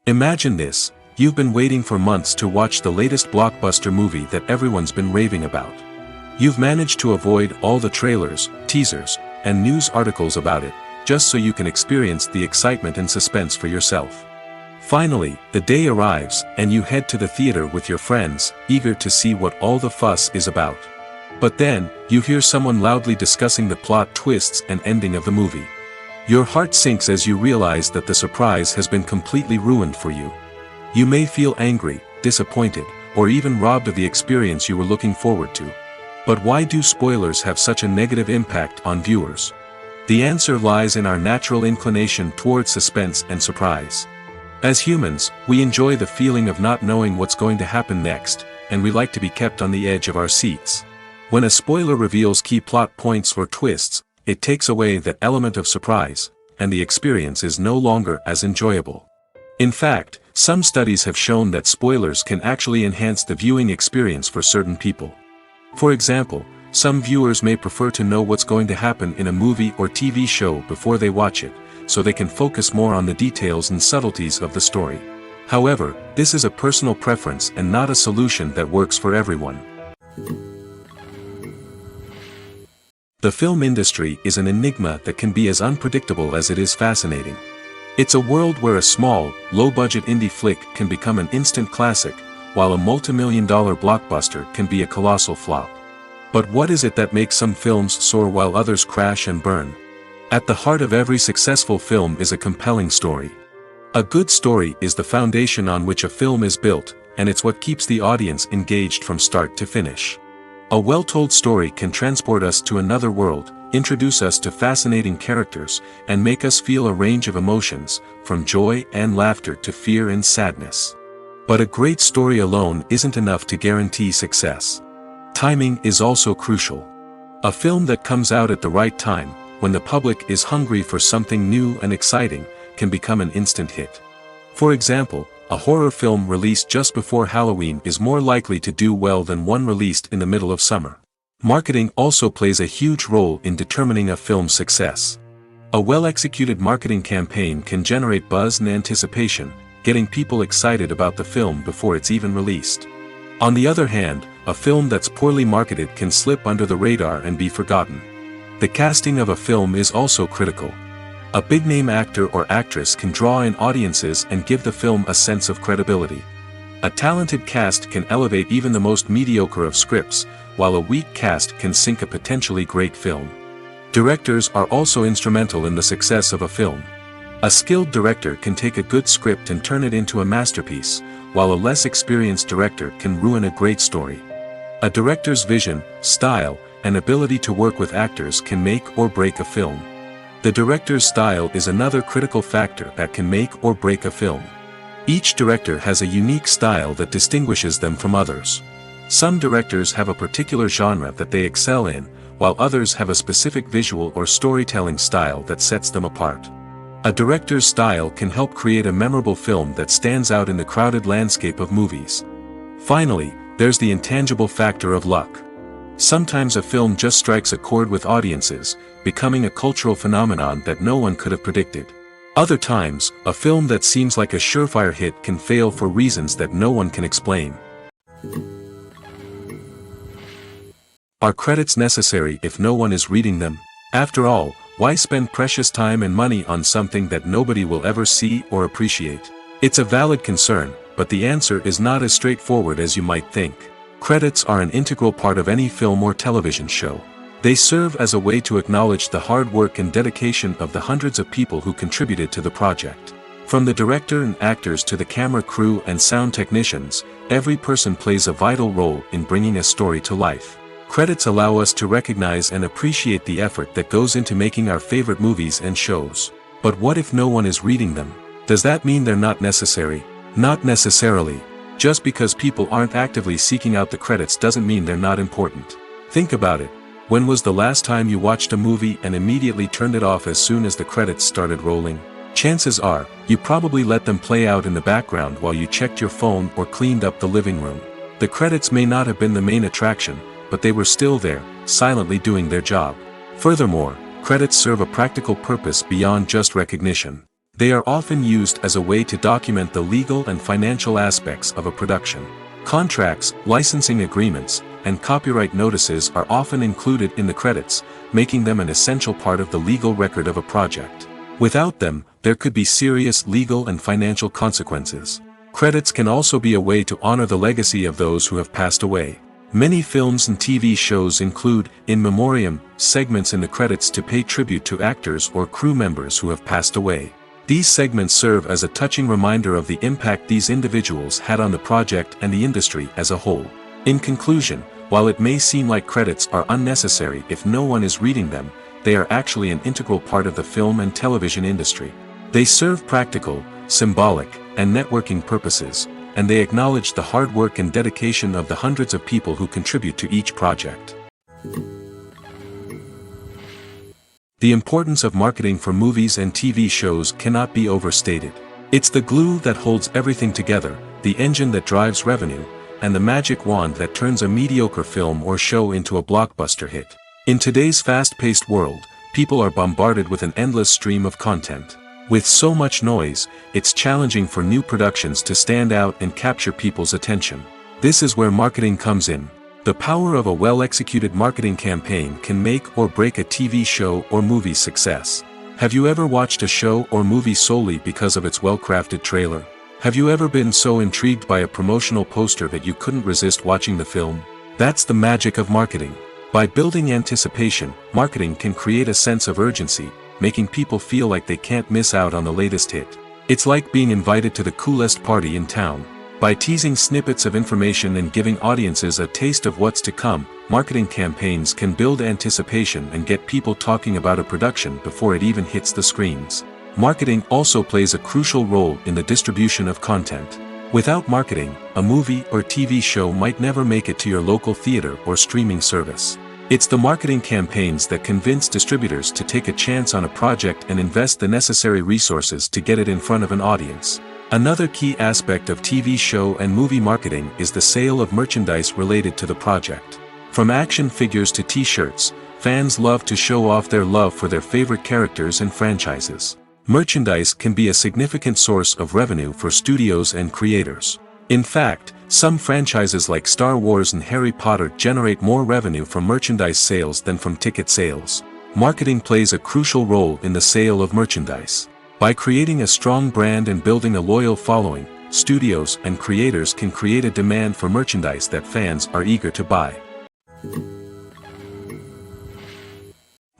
Imagine this: you've been waiting for months to watch the latest blockbuster movie that everyone's been raving about. You've managed to avoid all the trailers, teasers, and news articles about it, just so you can experience the excitement and suspense for yourself. Finally, the day arrives, and you head to the theater with your friends, eager to see what all the fuss is about. But then, you hear someone loudly discussing the plot twists and ending of the movie. Your heart sinks as you realize that the surprise has been completely ruined for you. You may feel angry, disappointed, or even robbed of the experience you were looking forward to. But why do spoilers have such a negative impact on viewers? The answer lies in our natural inclination towards suspense and surprise. As humans, we enjoy the feeling of not knowing what's going to happen next, and we like to be kept on the edge of our seats. When a spoiler reveals key plot points or twists, it takes away that element of surprise, and the experience is no longer as enjoyable. In fact, some studies have shown that spoilers can actually enhance the viewing experience for certain people. For example, some viewers may prefer to know what's going to happen in a movie or TV show before they watch it, so they can focus more on the details and subtleties of the story. However, this is a personal preference and not a solution that works for everyone. The film industry is an enigma that can be as unpredictable as it is fascinating. It's a world where a small, low-budget indie flick can become an instant classic, while a multi-million-dollar blockbuster can be a colossal flop. But what is it that makes some films soar while others crash and burn? At the heart of every successful film is a compelling story. A good story is the foundation on which a film is built, and it's what keeps the audience engaged from start to finish. A well-told story can transport us to another world, introduce us to fascinating characters, and make us feel a range of emotions, from joy and laughter to fear and sadness. But a great story alone isn't enough to guarantee success. Timing is also crucial. A film that comes out at the right time, when the public is hungry for something new and exciting, can become an instant hit. For example, a horror film released just before Halloween is more likely to do well than one released in the middle of summer. Marketing also plays a huge role in determining a film's success. A well-executed marketing campaign can generate buzz and anticipation, getting people excited about the film before it's even released. On the other hand, a film that's poorly marketed can slip under the radar and be forgotten. The casting of a film is also critical. A big-name actor or actress can draw in audiences and give the film a sense of credibility. A talented cast can elevate even the most mediocre of scripts, while a weak cast can sink a potentially great film. Directors are also instrumental in the success of a film. A skilled director can take a good script and turn it into a masterpiece, while a less experienced director can ruin a great story. A director's vision, style, and ability to work with actors can make or break a film. The director's style is another critical factor that can make or break a film. Each director has a unique style that distinguishes them from others. Some directors have a particular genre that they excel in, while others have a specific visual or storytelling style that sets them apart. A director's style can help create a memorable film that stands out in the crowded landscape of movies. Finally, there's the intangible factor of luck. Sometimes a film just strikes a chord with audiences, becoming a cultural phenomenon that no one could have predicted. Other times, a film that seems like a surefire hit can fail for reasons that no one can explain. Are credits necessary if no one is reading them? After all, why spend precious time and money on something that nobody will ever see or appreciate? It's a valid concern, but the answer is not as straightforward as you might think. Credits are an integral part of any film or television show. They serve as a way to acknowledge the hard work and dedication of the hundreds of people who contributed to the project. From the director and actors to the camera crew and sound technicians, every person plays a vital role in bringing a story to life. Credits allow us to recognize and appreciate the effort that goes into making our favorite movies and shows. But what if no one is reading them? Does that mean they're not necessary? Not necessarily. Just because people aren't actively seeking out the credits doesn't mean they're not important. Think about it. When was the last time you watched a movie and immediately turned it off as soon as the credits started rolling? Chances are, you probably let them play out in the background while you checked your phone or cleaned up the living room. The credits may not have been the main attraction, but they were still there, silently doing their job. Furthermore, credits serve a practical purpose beyond just recognition. They are often used as a way to document the legal and financial aspects of a production. Contracts, licensing agreements, and copyright notices are often included in the credits, making them an essential part of the legal record of a project. Without them, there could be serious legal and financial consequences. Credits can also be a way to honor the legacy of those who have passed away. Many films and TV shows include, in memoriam, segments in the credits to pay tribute to actors or crew members who have passed away. These segments serve as a touching reminder of the impact these individuals had on the project and the industry as a whole. In conclusion, while it may seem like credits are unnecessary if no one is reading them, they are actually an integral part of the film and television industry. They serve practical, symbolic, and networking purposes, and they acknowledge the hard work and dedication of the hundreds of people who contribute to each project. The importance of marketing for movies and TV shows cannot be overstated. It's the glue that holds everything together, the engine that drives revenue, and the magic wand that turns a mediocre film or show into a blockbuster hit. In today's fast-paced world, people are bombarded with an endless stream of content. With so much noise, it's challenging for new productions to stand out and capture people's attention. This is where marketing comes in. The power of a well-executed marketing campaign can make or break a TV show or movie's success. Have you ever watched a show or movie solely because of its well-crafted trailer? Have you ever been so intrigued by a promotional poster that you couldn't resist watching the film? That's the magic of marketing. By building anticipation, marketing can create a sense of urgency, making people feel like they can't miss out on the latest hit. It's like being invited to the coolest party in town. By teasing snippets of information and giving audiences a taste of what's to come, marketing campaigns can build anticipation and get people talking about a production before it even hits the screens. Marketing also plays a crucial role in the distribution of content. Without marketing, a movie or TV show might never make it to your local theater or streaming service. It's the marketing campaigns that convince distributors to take a chance on a project and invest the necessary resources to get it in front of an audience. Another key aspect of TV show and movie marketing is the sale of merchandise related to the project. From action figures to t-shirts, fans love to show off their love for their favorite characters and franchises. Merchandise can be a significant source of revenue for studios and creators. In fact, some franchises like Star Wars and Harry Potter generate more revenue from merchandise sales than from ticket sales. Marketing plays a crucial role in the sale of merchandise. By creating a strong brand and building a loyal following, studios and creators can create a demand for merchandise that fans are eager to buy.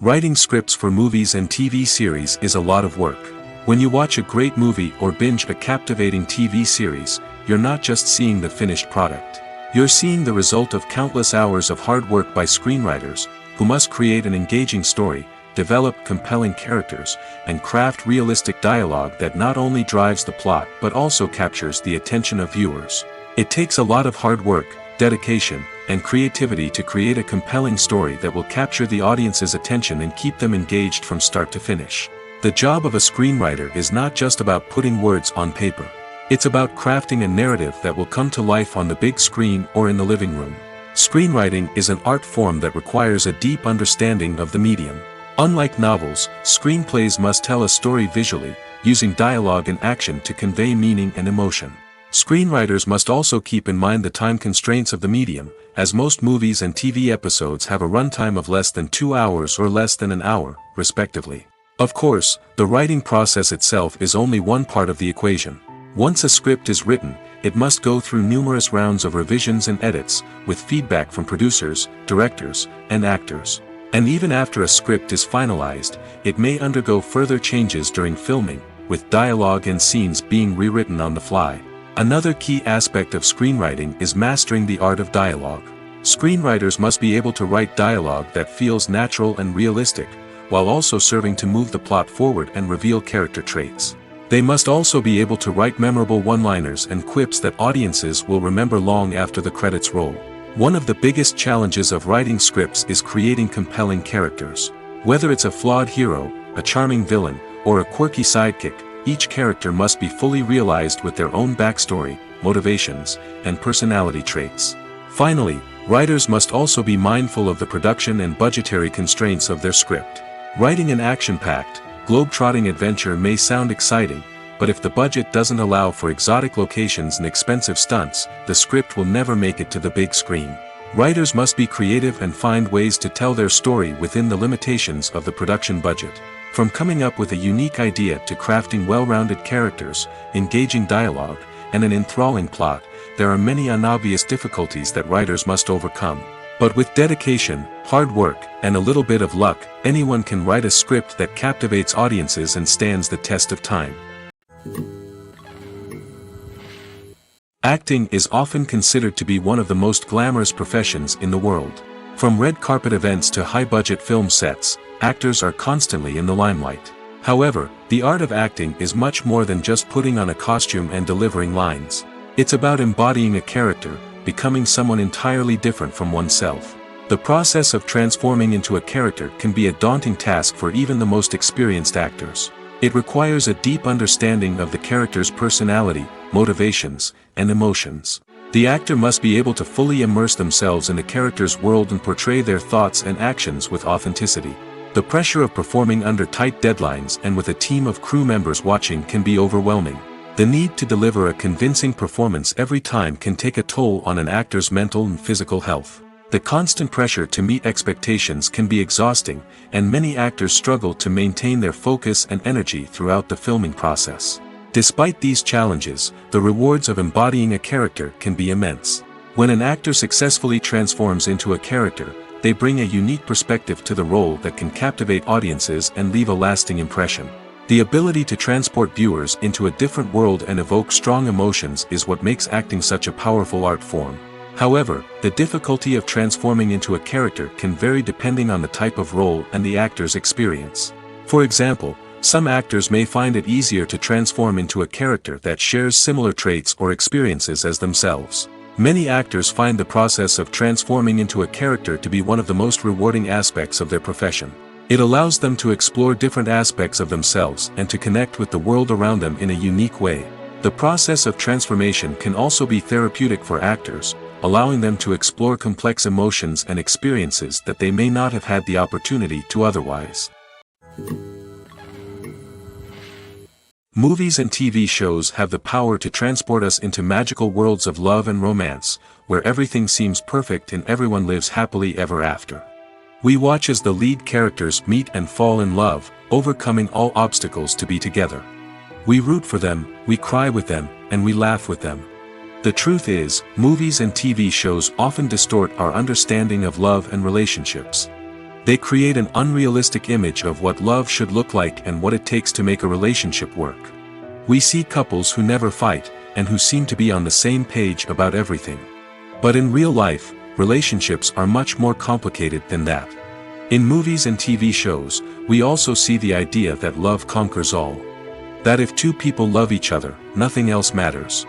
Writing scripts for movies and TV series is a lot of work. When you watch a great movie or binge a captivating TV series, you're not just seeing the finished product. You're seeing the result of countless hours of hard work by screenwriters, who must create an engaging story, develop compelling characters, and craft realistic dialogue that not only drives the plot but also captures the attention of viewers. It takes a lot of hard work, dedication, and creativity to create a compelling story that will capture the audience's attention and keep them engaged from start to finish. The job of a screenwriter is not just about putting words on paper. It's about crafting a narrative that will come to life on the big screen or in the living room. Screenwriting is an art form that requires a deep understanding of the medium. Unlike novels, screenplays must tell a story visually, using dialogue and action to convey meaning and emotion. Screenwriters must also keep in mind the time constraints of the medium, as most movies and TV episodes have a runtime of less than 2 hours or less than an hour, respectively. Of course, the writing process itself is only one part of the equation. Once a script is written, it must go through numerous rounds of revisions and edits, with feedback from producers, directors, and actors. And even after a script is finalized, it may undergo further changes during filming, with dialogue and scenes being rewritten on the fly. Another key aspect of screenwriting is mastering the art of dialogue. Screenwriters must be able to write dialogue that feels natural and realistic, while also serving to move the plot forward and reveal character traits. They must also be able to write memorable one-liners and quips that audiences will remember long after the credits roll. One of the biggest challenges of writing scripts is creating compelling characters. Whether it's a flawed hero, a charming villain, or a quirky sidekick, each character must be fully realized with their own backstory, motivations, and personality traits. Finally, writers must also be mindful of the production and budgetary constraints of their script. Writing an action-packed, globe-trotting adventure may sound exciting, but if the budget doesn't allow for exotic locations and expensive stunts, the script will never make it to the big screen. Writers must be creative and find ways to tell their story within the limitations of the production budget. From coming up with a unique idea to crafting well-rounded characters, engaging dialogue, and an enthralling plot, there are many unobvious difficulties that writers must overcome. But with dedication, hard work, and a little bit of luck, anyone can write a script that captivates audiences and stands the test of time. Acting is often considered to be one of the most glamorous professions in the world. From red carpet events to high-budget film sets, actors are constantly in the limelight. However, the art of acting is much more than just putting on a costume and delivering lines. It's about embodying a character, becoming someone entirely different from oneself. The process of transforming into a character can be a daunting task for even the most experienced actors. It requires a deep understanding of the character's personality, motivations, and emotions. The actor must be able to fully immerse themselves in the character's world and portray their thoughts and actions with authenticity. The pressure of performing under tight deadlines and with a team of crew members watching can be overwhelming. The need to deliver a convincing performance every time can take a toll on an actor's mental and physical health. The constant pressure to meet expectations can be exhausting, and many actors struggle to maintain their focus and energy throughout the filming process. Despite these challenges, the rewards of embodying a character can be immense. When an actor successfully transforms into a character, they bring a unique perspective to the role that can captivate audiences and leave a lasting impression. The ability to transport viewers into a different world and evoke strong emotions is what makes acting such a powerful art form. However, the difficulty of transforming into a character can vary depending on the type of role and the actor's experience. For example, some actors may find it easier to transform into a character that shares similar traits or experiences as themselves. Many actors find the process of transforming into a character to be one of the most rewarding aspects of their profession. It allows them to explore different aspects of themselves and to connect with the world around them in a unique way. The process of transformation can also be therapeutic for actors, allowing them to explore complex emotions and experiences that they may not have had the opportunity to otherwise. Movies and TV shows have the power to transport us into magical worlds of love and romance, where everything seems perfect and everyone lives happily ever after. We watch as the lead characters meet and fall in love, overcoming all obstacles to be together. We root for them, we cry with them, and we laugh with them. The truth is, movies and TV shows often distort our understanding of love and relationships. They create an unrealistic image of what love should look like and what it takes to make a relationship work. We see couples who never fight, and who seem to be on the same page about everything. But in real life, relationships are much more complicated than that. In movies and TV shows, we also see the idea that love conquers all. That if two people love each other, nothing else matters.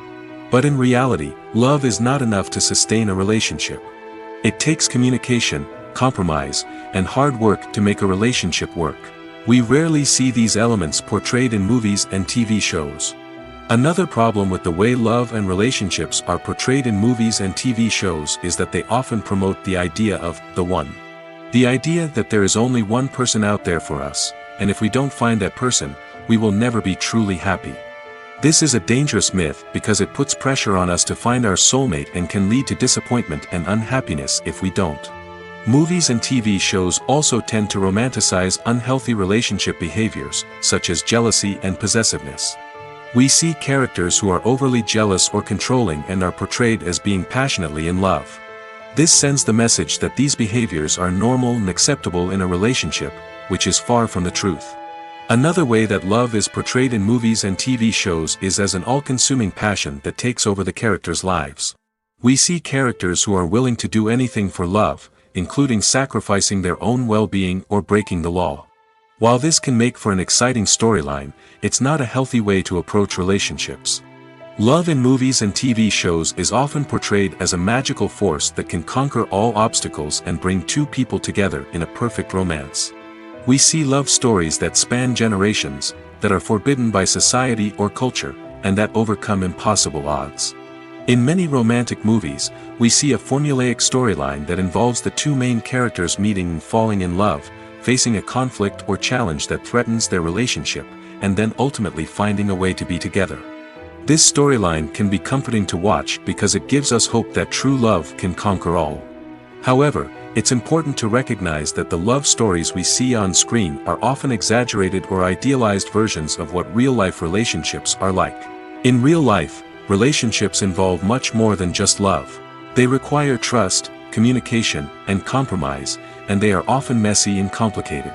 But in reality, love is not enough to sustain a relationship. It takes communication, compromise, and hard work to make a relationship work. We rarely see these elements portrayed in movies and TV shows. Another problem with the way love and relationships are portrayed in movies and TV shows is that they often promote the idea of the one. The idea that there is only one person out there for us, and if we don't find that person, we will never be truly happy. This is a dangerous myth because it puts pressure on us to find our soulmate and can lead to disappointment and unhappiness if we don't. Movies and TV shows also tend to romanticize unhealthy relationship behaviors, such as jealousy and possessiveness. We see characters who are overly jealous or controlling and are portrayed as being passionately in love. This sends the message that these behaviors are normal and acceptable in a relationship, which is far from the truth. Another way that love is portrayed in movies and TV shows is as an all-consuming passion that takes over the characters' lives. We see characters who are willing to do anything for love, including sacrificing their own well-being or breaking the law. While this can make for an exciting storyline, it's not a healthy way to approach relationships. Love in movies and TV shows is often portrayed as a magical force that can conquer all obstacles and bring two people together in a perfect romance. We see love stories that span generations, that are forbidden by society or culture, and that overcome impossible odds. In many romantic movies, we see a formulaic storyline that involves the two main characters meeting and falling in love, facing a conflict or challenge that threatens their relationship, and then ultimately finding a way to be together. This storyline can be comforting to watch because it gives us hope that true love can conquer all. However, it's important to recognize that the love stories we see on screen are often exaggerated or idealized versions of what real-life relationships are like. In real life, relationships involve much more than just love. They require trust, communication, and compromise, and they are often messy and complicated.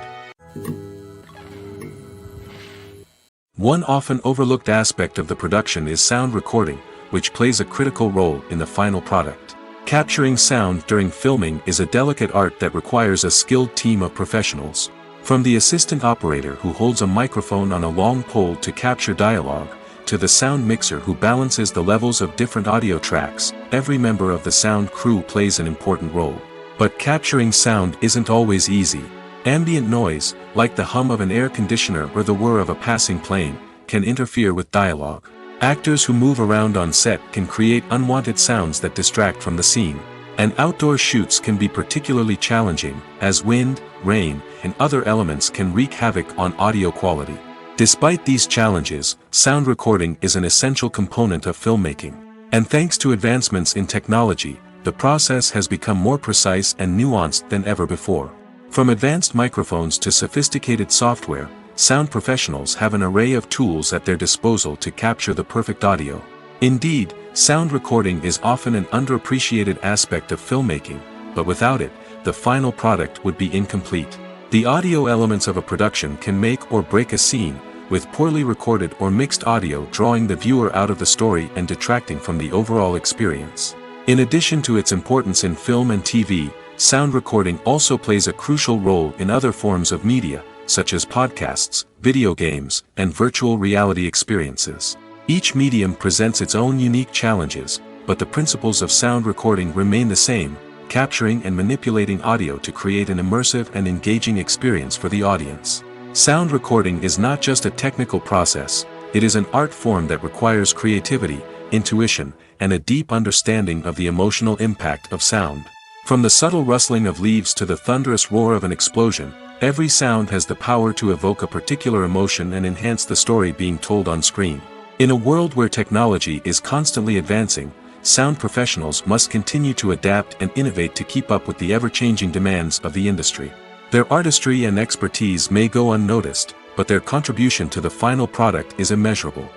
One often overlooked aspect of the production is sound recording, which plays a critical role in the final product. Capturing sound during filming is a delicate art that requires a skilled team of professionals. From the assistant operator who holds a microphone on a long pole to capture dialogue, to the sound mixer who balances the levels of different audio tracks, every member of the sound crew plays an important role. But capturing sound isn't always easy. Ambient noise, like the hum of an air conditioner or the whir of a passing plane, can interfere with dialogue. Actors who move around on set can create unwanted sounds that distract from the scene. And outdoor shoots can be particularly challenging, as wind, rain, and other elements can wreak havoc on audio quality. Despite these challenges, sound recording is an essential component of filmmaking. And thanks to advancements in technology, the process has become more precise and nuanced than ever before. From advanced microphones to sophisticated software, sound professionals have an array of tools at their disposal to capture the perfect audio. Indeed, sound recording is often an underappreciated aspect of filmmaking, but without it, the final product would be incomplete. The audio elements of a production can make or break a scene, with poorly recorded or mixed audio drawing the viewer out of the story and detracting from the overall experience. In addition to its importance in film and TV, sound recording also plays a crucial role in other forms of media, such as podcasts, video games, and virtual reality experiences. Each medium presents its own unique challenges, but the principles of sound recording remain the same: capturing and manipulating audio to create an immersive and engaging experience for the audience. Sound recording is not just a technical process, it is an art form that requires creativity, intuition, and a deep understanding of the emotional impact of sound. From the subtle rustling of leaves to the thunderous roar of an explosion, every sound has the power to evoke a particular emotion and enhance the story being told on screen. In a world where technology is constantly advancing, sound professionals must continue to adapt and innovate to keep up with the ever-changing demands of the industry. Their artistry and expertise may go unnoticed, but their contribution to the final product is immeasurable.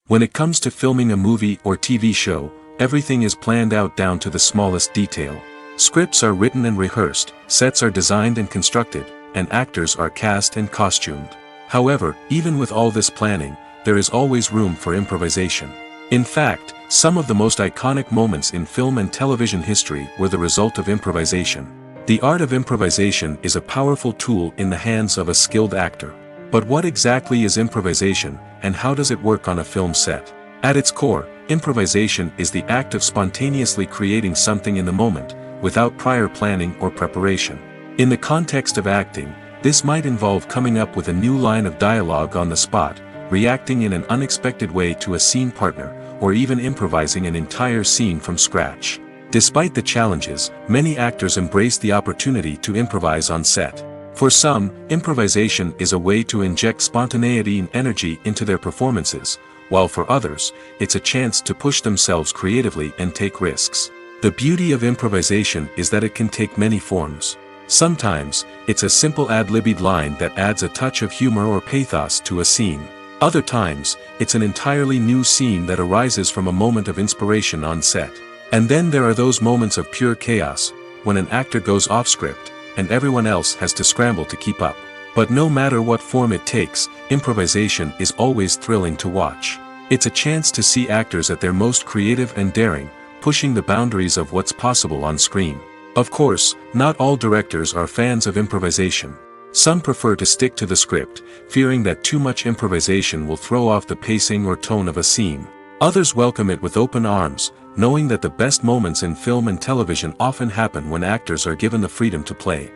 When it comes to filming a movie or TV show, everything is planned out down to the smallest detail. Scripts are written and rehearsed, sets are designed and constructed, and actors are cast and costumed. However, even with all this planning, there is always room for improvisation. In fact, some of the most iconic moments in film and television history were the result of improvisation. The art of improvisation is a powerful tool in the hands of a skilled actor. But what exactly is improvisation, and how does it work on a film set? At its core, improvisation is the act of spontaneously creating something in the moment, without prior planning or preparation. In the context of acting, this might involve coming up with a new line of dialogue on the spot, reacting in an unexpected way to a scene partner, or even improvising an entire scene from scratch. Despite the challenges, many actors embrace the opportunity to improvise on set. For some, improvisation is a way to inject spontaneity and energy into their performances, while for others, it's a chance to push themselves creatively and take risks. The beauty of improvisation is that it can take many forms. Sometimes, it's a simple ad-libbed line that adds a touch of humor or pathos to a scene. Other times, it's an entirely new scene that arises from a moment of inspiration on set. And then there are those moments of pure chaos, when an actor goes off script, and everyone else has to scramble to keep up. But no matter what form it takes, improvisation is always thrilling to watch. It's a chance to see actors at their most creative and daring, pushing the boundaries of what's possible on screen. Of course, not all directors are fans of improvisation. Some prefer to stick to the script, fearing that too much improvisation will throw off the pacing or tone of a scene. Others welcome it with open arms, knowing that the best moments in film and television often happen when actors are given the freedom to play.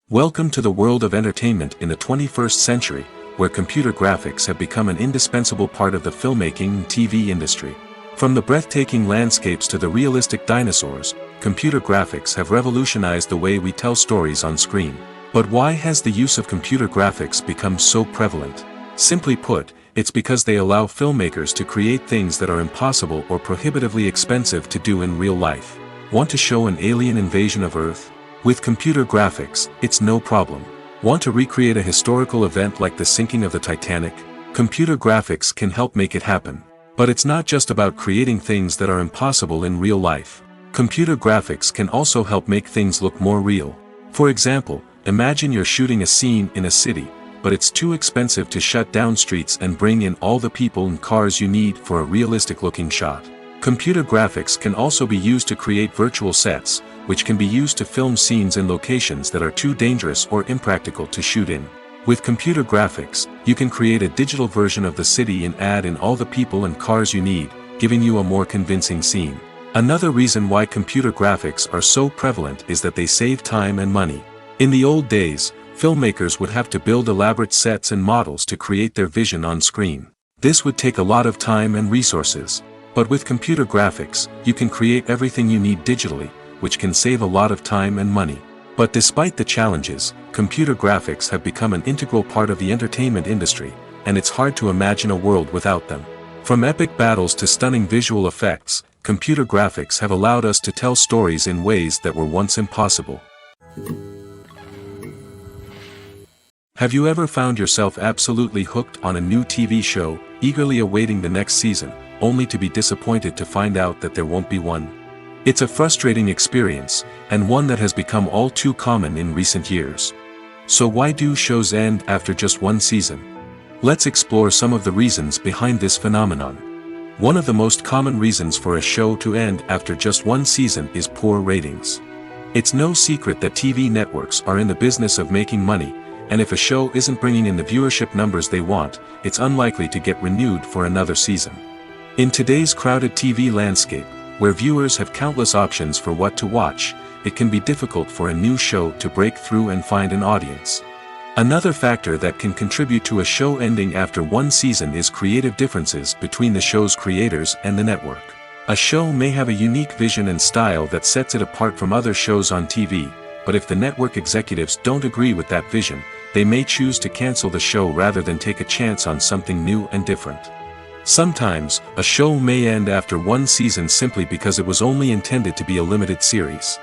Welcome to the world of entertainment in the 21st century, where computer graphics have become an indispensable part of the filmmaking and TV industry. From the breathtaking landscapes to the realistic dinosaurs, computer graphics have revolutionized the way we tell stories on screen. But why has the use of computer graphics become so prevalent? Simply put, it's because they allow filmmakers to create things that are impossible or prohibitively expensive to do in real life. Want to show an alien invasion of Earth? With computer graphics, it's no problem. Want to recreate a historical event like the sinking of the Titanic? Computer graphics can help make it happen. But it's not just about creating things that are impossible in real life. Computer graphics can also help make things look more real. For example, imagine you're shooting a scene in a city, but it's too expensive to shut down streets and bring in all the people and cars you need for a realistic-looking shot. Computer graphics can also be used to create virtual sets, which can be used to film scenes in locations that are too dangerous or impractical to shoot in. With computer graphics, you can create a digital version of the city and add in all the people and cars you need, giving you a more convincing scene. Another reason why computer graphics are so prevalent is that they save time and money. In the old days, filmmakers would have to build elaborate sets and models to create their vision on screen. This would take a lot of time and resources. But with computer graphics, you can create everything you need digitally, which can save a lot of time and money. But despite the challenges, computer graphics have become an integral part of the entertainment industry, and it's hard to imagine a world without them. From epic battles to stunning visual effects, computer graphics have allowed us to tell stories in ways that were once impossible. Have you ever found yourself absolutely hooked on a new TV show, eagerly awaiting the next season, only to be disappointed to find out that there won't be one? It's a frustrating experience, and one that has become all too common in recent years. So why do shows end after just one season? Let's explore some of the reasons behind this phenomenon. One of the most common reasons for a show to end after just one season is poor ratings. It's no secret that TV networks are in the business of making money, and if a show isn't bringing in the viewership numbers they want, it's unlikely to get renewed for another season. In today's crowded TV landscape, where viewers have countless options for what to watch, it can be difficult for a new show to break through and find an audience. Another factor that can contribute to a show ending after one season is creative differences between the show's creators and the network. A show may have a unique vision and style that sets it apart from other shows on TV, but if the network executives don't agree with that vision, they may choose to cancel the show rather than take a chance on something new and different. Sometimes, a show may end after one season simply because it was only intended to be a limited series.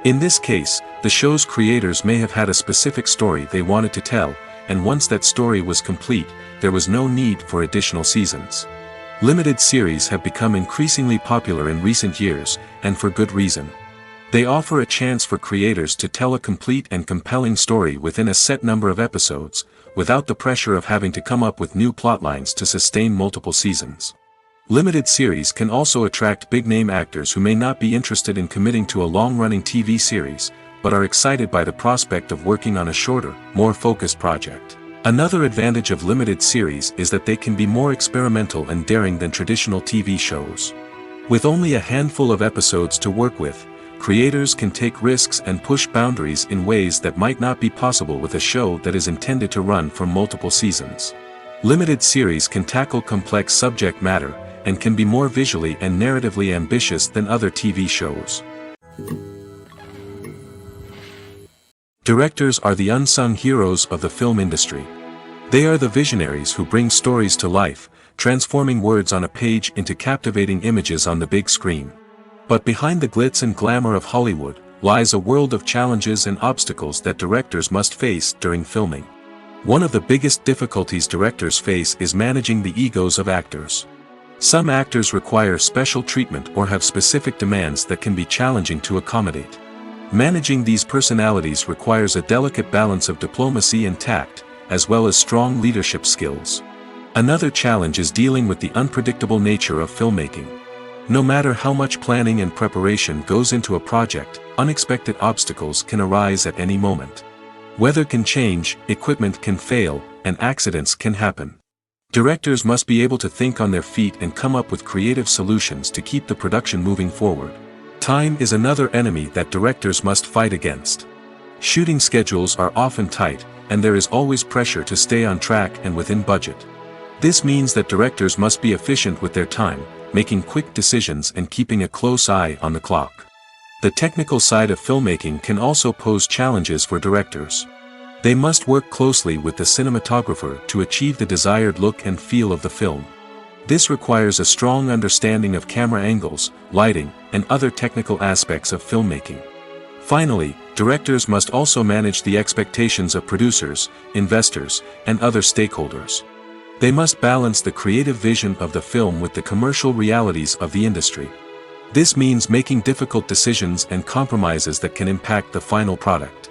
In this case, the show's creators may have had a specific story they wanted to tell, and once that story was complete, there was no need for additional seasons. Limited series have become increasingly popular in recent years, and for good reason. They offer a chance for creators to tell a complete and compelling story within a set number of episodes, without the pressure of having to come up with new plotlines to sustain multiple seasons. Limited series can also attract big-name actors who may not be interested in committing to a long-running TV series, but are excited by the prospect of working on a shorter, more focused project. Another advantage of limited series is that they can be more experimental and daring than traditional TV shows. With only a handful of episodes to work with, creators can take risks and push boundaries in ways that might not be possible with a show that is intended to run for multiple seasons. Limited series can tackle complex subject matter, and can be more visually and narratively ambitious than other TV shows. Directors are the unsung heroes of the film industry. They are the visionaries who bring stories to life, transforming words on a page into captivating images on the big screen. But behind the glitz and glamour of Hollywood, lies a world of challenges and obstacles that directors must face during filming. One of the biggest difficulties directors face is managing the egos of actors. Some actors require special treatment or have specific demands that can be challenging to accommodate. Managing these personalities requires a delicate balance of diplomacy and tact, as well as strong leadership skills. Another challenge is dealing with the unpredictable nature of filmmaking. No matter how much planning and preparation goes into a project, unexpected obstacles can arise at any moment. Weather can change, equipment can fail, and accidents can happen. Directors must be able to think on their feet and come up with creative solutions to keep the production moving forward. Time is another enemy that directors must fight against. Shooting schedules are often tight, and there is always pressure to stay on track and within budget. This means that directors must be efficient with their time, making quick decisions and keeping a close eye on the clock. The technical side of filmmaking can also pose challenges for directors. They must work closely with the cinematographer to achieve the desired look and feel of the film. This requires a strong understanding of camera angles, lighting, and other technical aspects of filmmaking. Finally, directors must also manage the expectations of producers, investors, and other stakeholders. They must balance the creative vision of the film with the commercial realities of the industry. This means making difficult decisions and compromises that can impact the final product.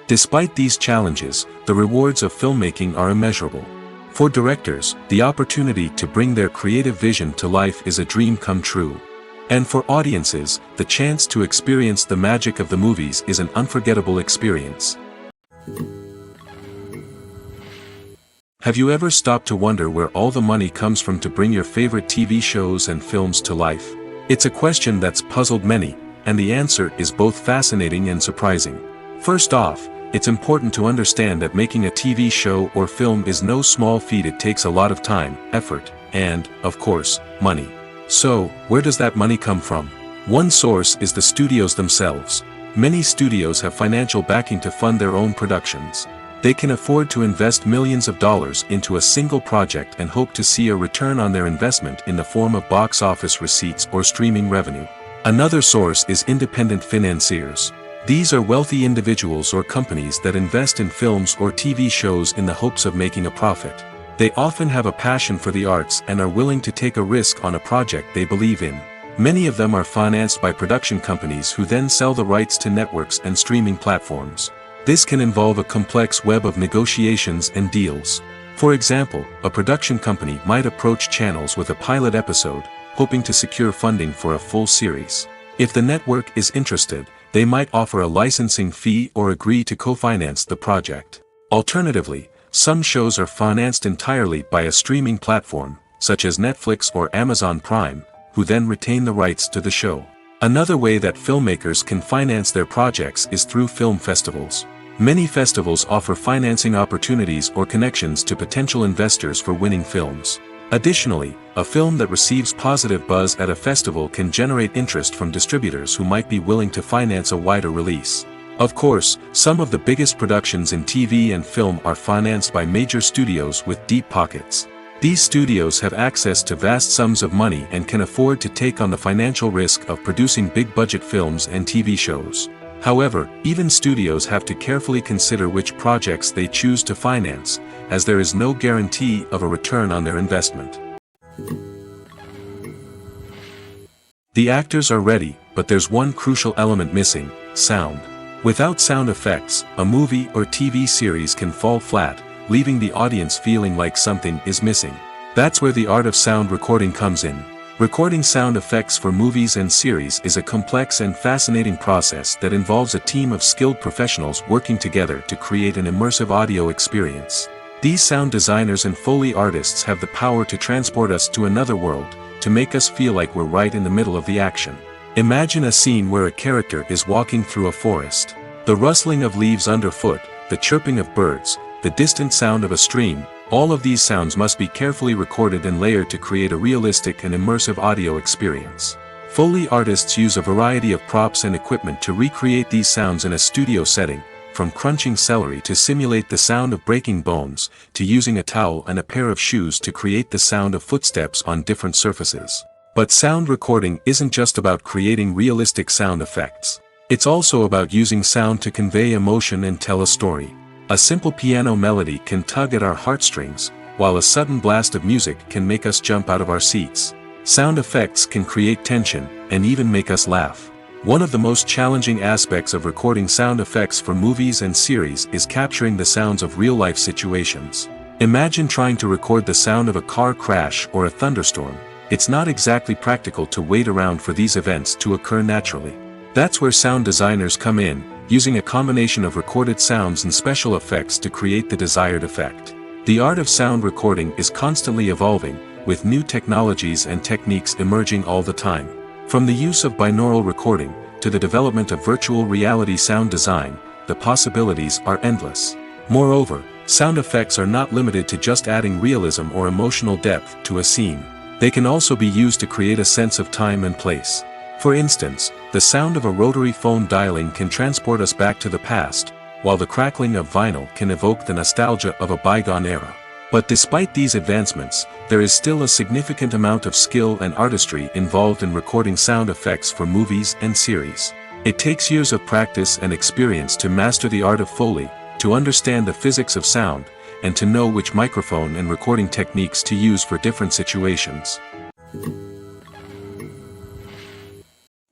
Despite these challenges, the rewards of filmmaking are immeasurable. For directors, the opportunity to bring their creative vision to life is a dream come true. And for audiences, the chance to experience the magic of the movies is an unforgettable experience. Have you ever stopped to wonder where all the money comes from to bring your favorite TV shows and films to life? It's a question that's puzzled many, and the answer is both fascinating and surprising. First off, it's important to understand that making a TV show or film is no small feat. It takes a lot of time, effort, and, of course, money. So, where does that money come from? One source is the studios themselves. Many studios have financial backing to fund their own productions. They can afford to invest millions of dollars into a single project and hope to see a return on their investment in the form of box office receipts or streaming revenue. Another source is independent financiers. These are wealthy individuals or companies that invest in films or TV shows in the hopes of making a profit. They often have a passion for the arts and are willing to take a risk on a project they believe in. Many of them are financed by production companies who then sell the rights to networks and streaming platforms. This can involve a complex web of negotiations and deals. For example, a production company might approach channels with a pilot episode, hoping to secure funding for a full series. If the network is interested, they might offer a licensing fee or agree to co-finance the project. Alternatively, some shows are financed entirely by a streaming platform, such as Netflix or Amazon Prime, who then retain the rights to the show. Another way that filmmakers can finance their projects is through film festivals. Many festivals offer financing opportunities or connections to potential investors for winning films. Additionally, a film that receives positive buzz at a festival can generate interest from distributors who might be willing to finance a wider release. Of course, some of the biggest productions in TV and film are financed by major studios with deep pockets. These studios have access to vast sums of money and can afford to take on the financial risk of producing big-budget films and TV shows. However, even studios have to carefully consider which projects they choose to finance, as there is no guarantee of a return on their investment. The actors are ready, but there's one crucial element missing: sound. Without sound effects, a movie or TV series can fall flat, leaving the audience feeling like something is missing. That's where the art of sound recording comes in. Recording sound effects for movies and series is a complex and fascinating process that involves a team of skilled professionals working together to create an immersive audio experience. These sound designers and Foley artists have the power to transport us to another world, to make us feel like we're right in the middle of the action. Imagine a scene where a character is walking through a forest. The rustling of leaves underfoot, the chirping of birds, the distant sound of a stream, all of these sounds must be carefully recorded and layered to create a realistic and immersive audio experience. Foley artists use a variety of props and equipment to recreate these sounds in a studio setting, from crunching celery to simulate the sound of breaking bones, to using a towel and a pair of shoes to create the sound of footsteps on different surfaces. But sound recording isn't just about creating realistic sound effects. It's also about using sound to convey emotion and tell a story. A simple piano melody can tug at our heartstrings, while a sudden blast of music can make us jump out of our seats. Sound effects can create tension, and even make us laugh. One of the most challenging aspects of recording sound effects for movies and series is capturing the sounds of real-life situations. Imagine trying to record the sound of a car crash or a thunderstorm. It's not exactly practical to wait around for these events to occur naturally. That's where sound designers come in, using a combination of recorded sounds and special effects to create the desired effect. The art of sound recording is constantly evolving, with new technologies and techniques emerging all the time. From the use of binaural recording, to the development of virtual reality sound design, the possibilities are endless. Moreover, sound effects are not limited to just adding realism or emotional depth to a scene. They can also be used to create a sense of time and place. For instance, the sound of a rotary phone dialing can transport us back to the past, while the crackling of vinyl can evoke the nostalgia of a bygone era. But despite these advancements, there is still a significant amount of skill and artistry involved in recording sound effects for movies and series. It takes years of practice and experience to master the art of Foley, to understand the physics of sound, and to know which microphone and recording techniques to use for different situations.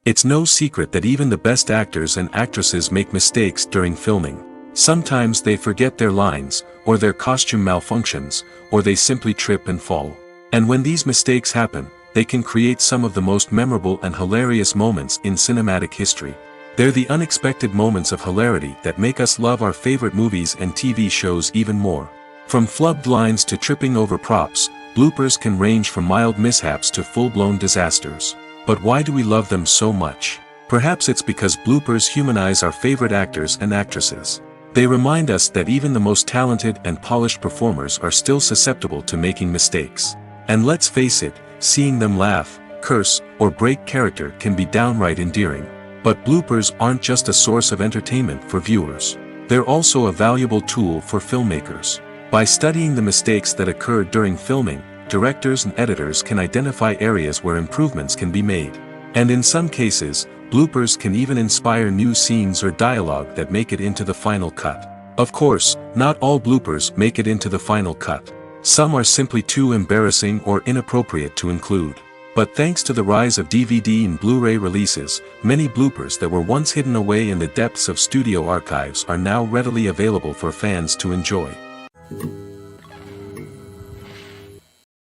It's no secret that even the best actors and actresses make mistakes during filming. Sometimes they forget their lines, or their costume malfunctions, or they simply trip and fall. And when these mistakes happen, they can create some of the most memorable and hilarious moments in cinematic history. They're the unexpected moments of hilarity that make us love our favorite movies and TV shows even more. From flubbed lines to tripping over props, bloopers can range from mild mishaps to full-blown disasters. But why do we love them so much? Perhaps it's because bloopers humanize our favorite actors and actresses. They remind us that even the most talented and polished performers are still susceptible to making mistakes. And let's face it, seeing them laugh, curse, or break character can be downright endearing. But bloopers aren't just a source of entertainment for viewers. They're also a valuable tool for filmmakers. By studying the mistakes that occurred during filming, directors and editors can identify areas where improvements can be made. And in some cases, bloopers can even inspire new scenes or dialogue that make it into the final cut. Of course, not all bloopers make it into the final cut. Some are simply too embarrassing or inappropriate to include. But thanks to the rise of DVD and Blu-ray releases, many bloopers that were once hidden away in the depths of studio archives are now readily available for fans to enjoy.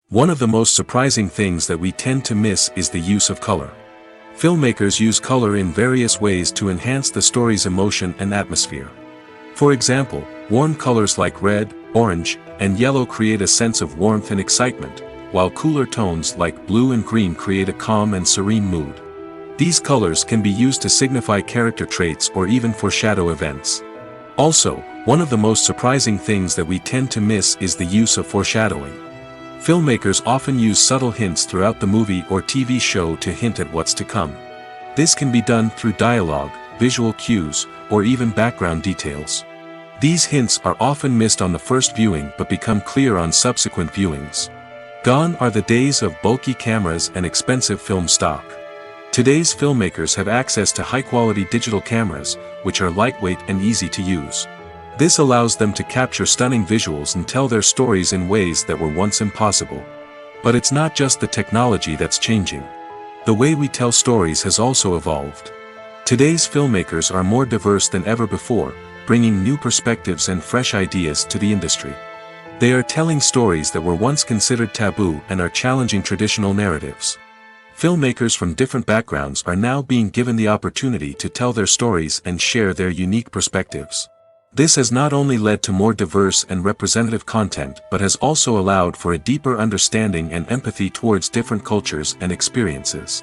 One of the most surprising things that we tend to miss is the use of color. Filmmakers use color in various ways to enhance the story's emotion and atmosphere. For example, warm colors like red, orange, and yellow create a sense of warmth and excitement, while cooler tones like blue and green create a calm and serene mood. These colors can be used to signify character traits or even foreshadow events. Also, one of the most surprising things that we tend to miss is the use of foreshadowing. Filmmakers often use subtle hints throughout the movie or TV show to hint at what's to come. This can be done through dialogue, visual cues, or even background details. These hints are often missed on the first viewing but become clear on subsequent viewings. Gone are the days of bulky cameras and expensive film stock. Today's filmmakers have access to high-quality digital cameras, which are lightweight and easy to use. This allows them to capture stunning visuals and tell their stories in ways that were once impossible. But it's not just the technology that's changing. The way we tell stories has also evolved. Today's filmmakers are more diverse than ever before, bringing new perspectives and fresh ideas to the industry. They are telling stories that were once considered taboo and are challenging traditional narratives. Filmmakers from different backgrounds are now being given the opportunity to tell their stories and share their unique perspectives. This has not only led to more diverse and representative content but has also allowed for a deeper understanding and empathy towards different cultures and experiences.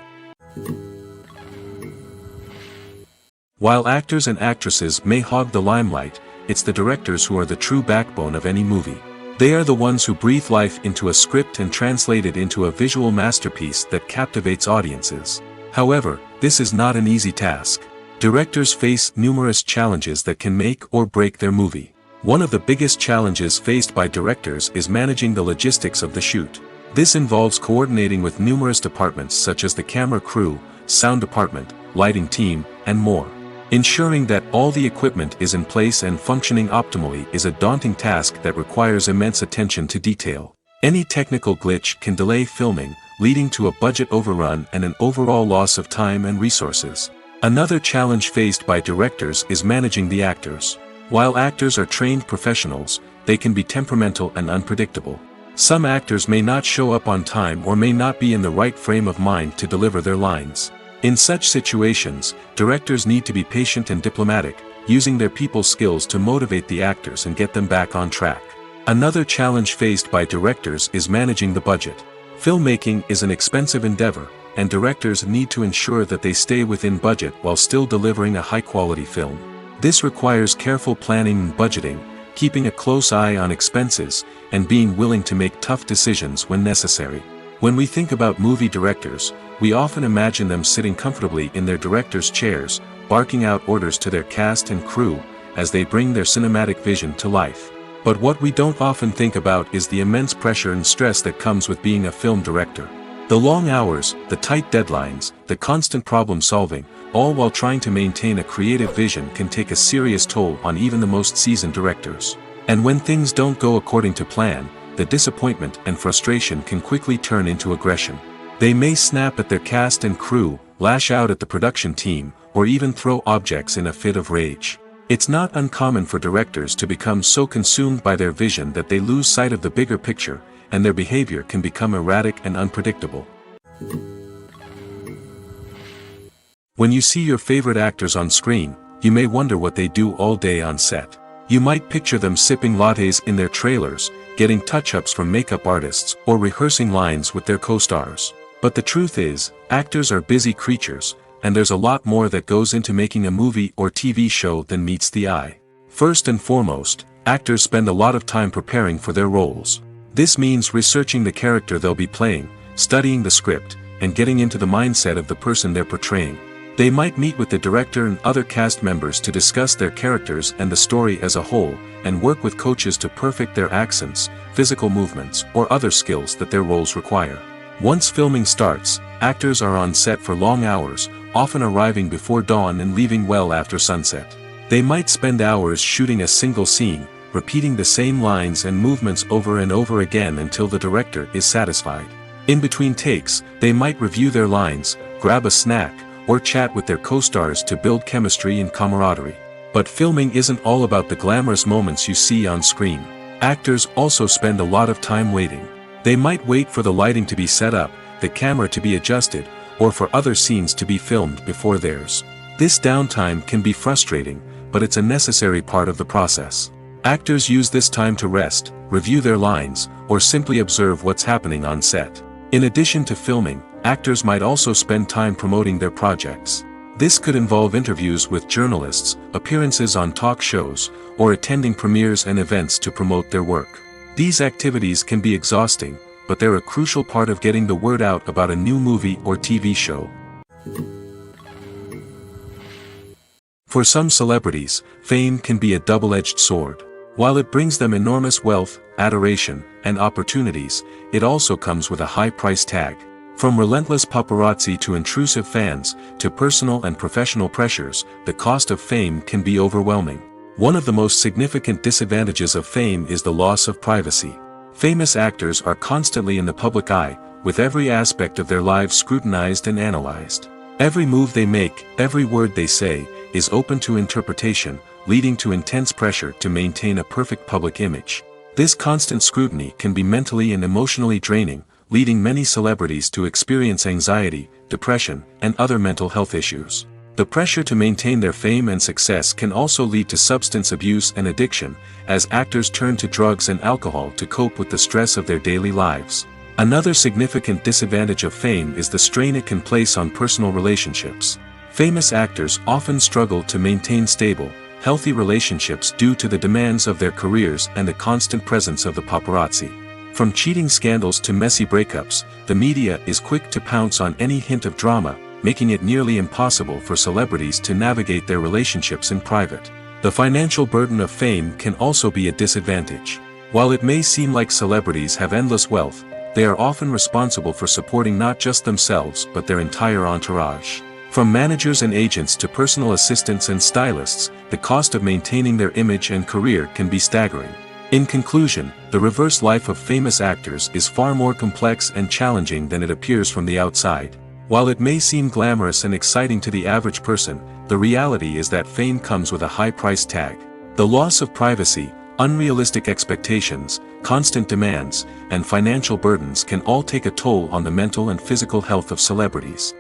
While actors and actresses may hog the limelight, it's the directors who are the true backbone of any movie. They are the ones who breathe life into a script and translate it into a visual masterpiece that captivates audiences. However, this is not an easy task. Directors face numerous challenges that can make or break their movie. One of the biggest challenges faced by directors is managing the logistics of the shoot. This involves coordinating with numerous departments such as the camera crew, sound department, lighting team, and more. Ensuring that all the equipment is in place and functioning optimally is a daunting task that requires immense attention to detail. Any technical glitch can delay filming, leading to a budget overrun and an overall loss of time and resources. Another challenge faced by directors is managing the actors. While actors are trained professionals, they can be temperamental and unpredictable. Some actors may not show up on time or may not be in the right frame of mind to deliver their lines. In such situations, directors need to be patient and diplomatic, using their people skills to motivate the actors and get them back on track. Another challenge faced by directors is managing the budget. Filmmaking is an expensive endeavor, and directors need to ensure that they stay within budget while still delivering a high-quality film. This requires careful planning and budgeting, keeping a close eye on expenses, and being willing to make tough decisions when necessary. When we think about movie directors, we often imagine them sitting comfortably in their director's chairs, barking out orders to their cast and crew, as they bring their cinematic vision to life. But what we don't often think about is the immense pressure and stress that comes with being a film director. The long hours, the tight deadlines, the constant problem solving, all while trying to maintain a creative vision can take a serious toll on even the most seasoned directors. And when things don't go according to plan, the disappointment and frustration can quickly turn into aggression. They may snap at their cast and crew, lash out at the production team, or even throw objects in a fit of rage. It's not uncommon for directors to become so consumed by their vision that they lose sight of the bigger picture, and their behavior can become erratic and unpredictable. When you see your favorite actors on screen, you may wonder what they do all day on set. You might picture them sipping lattes in their trailers, getting touch-ups from makeup artists, or rehearsing lines with their co-stars. But the truth is, actors are busy creatures, and there's a lot more that goes into making a movie or TV show than meets the eye. First and foremost, actors spend a lot of time preparing for their roles. This means researching the character they'll be playing, studying the script, and getting into the mindset of the person they're portraying. They might meet with the director and other cast members to discuss their characters and the story as a whole, and work with coaches to perfect their accents, physical movements, or other skills that their roles require. Once filming starts, actors are on set for long hours, often arriving before dawn and leaving well after sunset. They might spend hours shooting a single scene, repeating the same lines and movements over and over again until the director is satisfied. In between takes, they might review their lines, grab a snack, or chat with their co-stars to build chemistry and camaraderie. But filming isn't all about the glamorous moments you see on screen. Actors also spend a lot of time waiting. They might wait for the lighting to be set up, the camera to be adjusted, or for other scenes to be filmed before theirs. This downtime can be frustrating, but it's a necessary part of the process. Actors use this time to rest, review their lines, or simply observe what's happening on set. In addition to filming, actors might also spend time promoting their projects. This could involve interviews with journalists, appearances on talk shows, or attending premieres and events to promote their work. These activities can be exhausting, but they're a crucial part of getting the word out about a new movie or TV show. For some celebrities, fame can be a double-edged sword. While it brings them enormous wealth, adoration, and opportunities, it also comes with a high price tag. From relentless paparazzi to intrusive fans, to personal and professional pressures, the cost of fame can be overwhelming. One of the most significant disadvantages of fame is the loss of privacy. Famous actors are constantly in the public eye, with every aspect of their lives scrutinized and analyzed. Every move they make, every word they say, is open to interpretation, leading to intense pressure to maintain a perfect public image. This constant scrutiny can be mentally and emotionally draining, leading many celebrities to experience anxiety, depression, and other mental health issues. The pressure to maintain their fame and success can also lead to substance abuse and addiction, as actors turn to drugs and alcohol to cope with the stress of their daily lives. Another significant disadvantage of fame is the strain it can place on personal relationships. Famous actors often struggle to maintain stable, healthy relationships due to the demands of their careers and the constant presence of the paparazzi. From cheating scandals to messy breakups, the media is quick to pounce on any hint of drama, making it nearly impossible for celebrities to navigate their relationships in private. The financial burden of fame can also be a disadvantage. While it may seem like celebrities have endless wealth, they are often responsible for supporting not just themselves but their entire entourage. From managers and agents to personal assistants and stylists, the cost of maintaining their image and career can be staggering. In conclusion, the reverse life of famous actors is far more complex and challenging than it appears from the outside. While it may seem glamorous and exciting to the average person, the reality is that fame comes with a high price tag. The loss of privacy, unrealistic expectations, constant demands, and financial burdens can all take a toll on the mental and physical health of celebrities.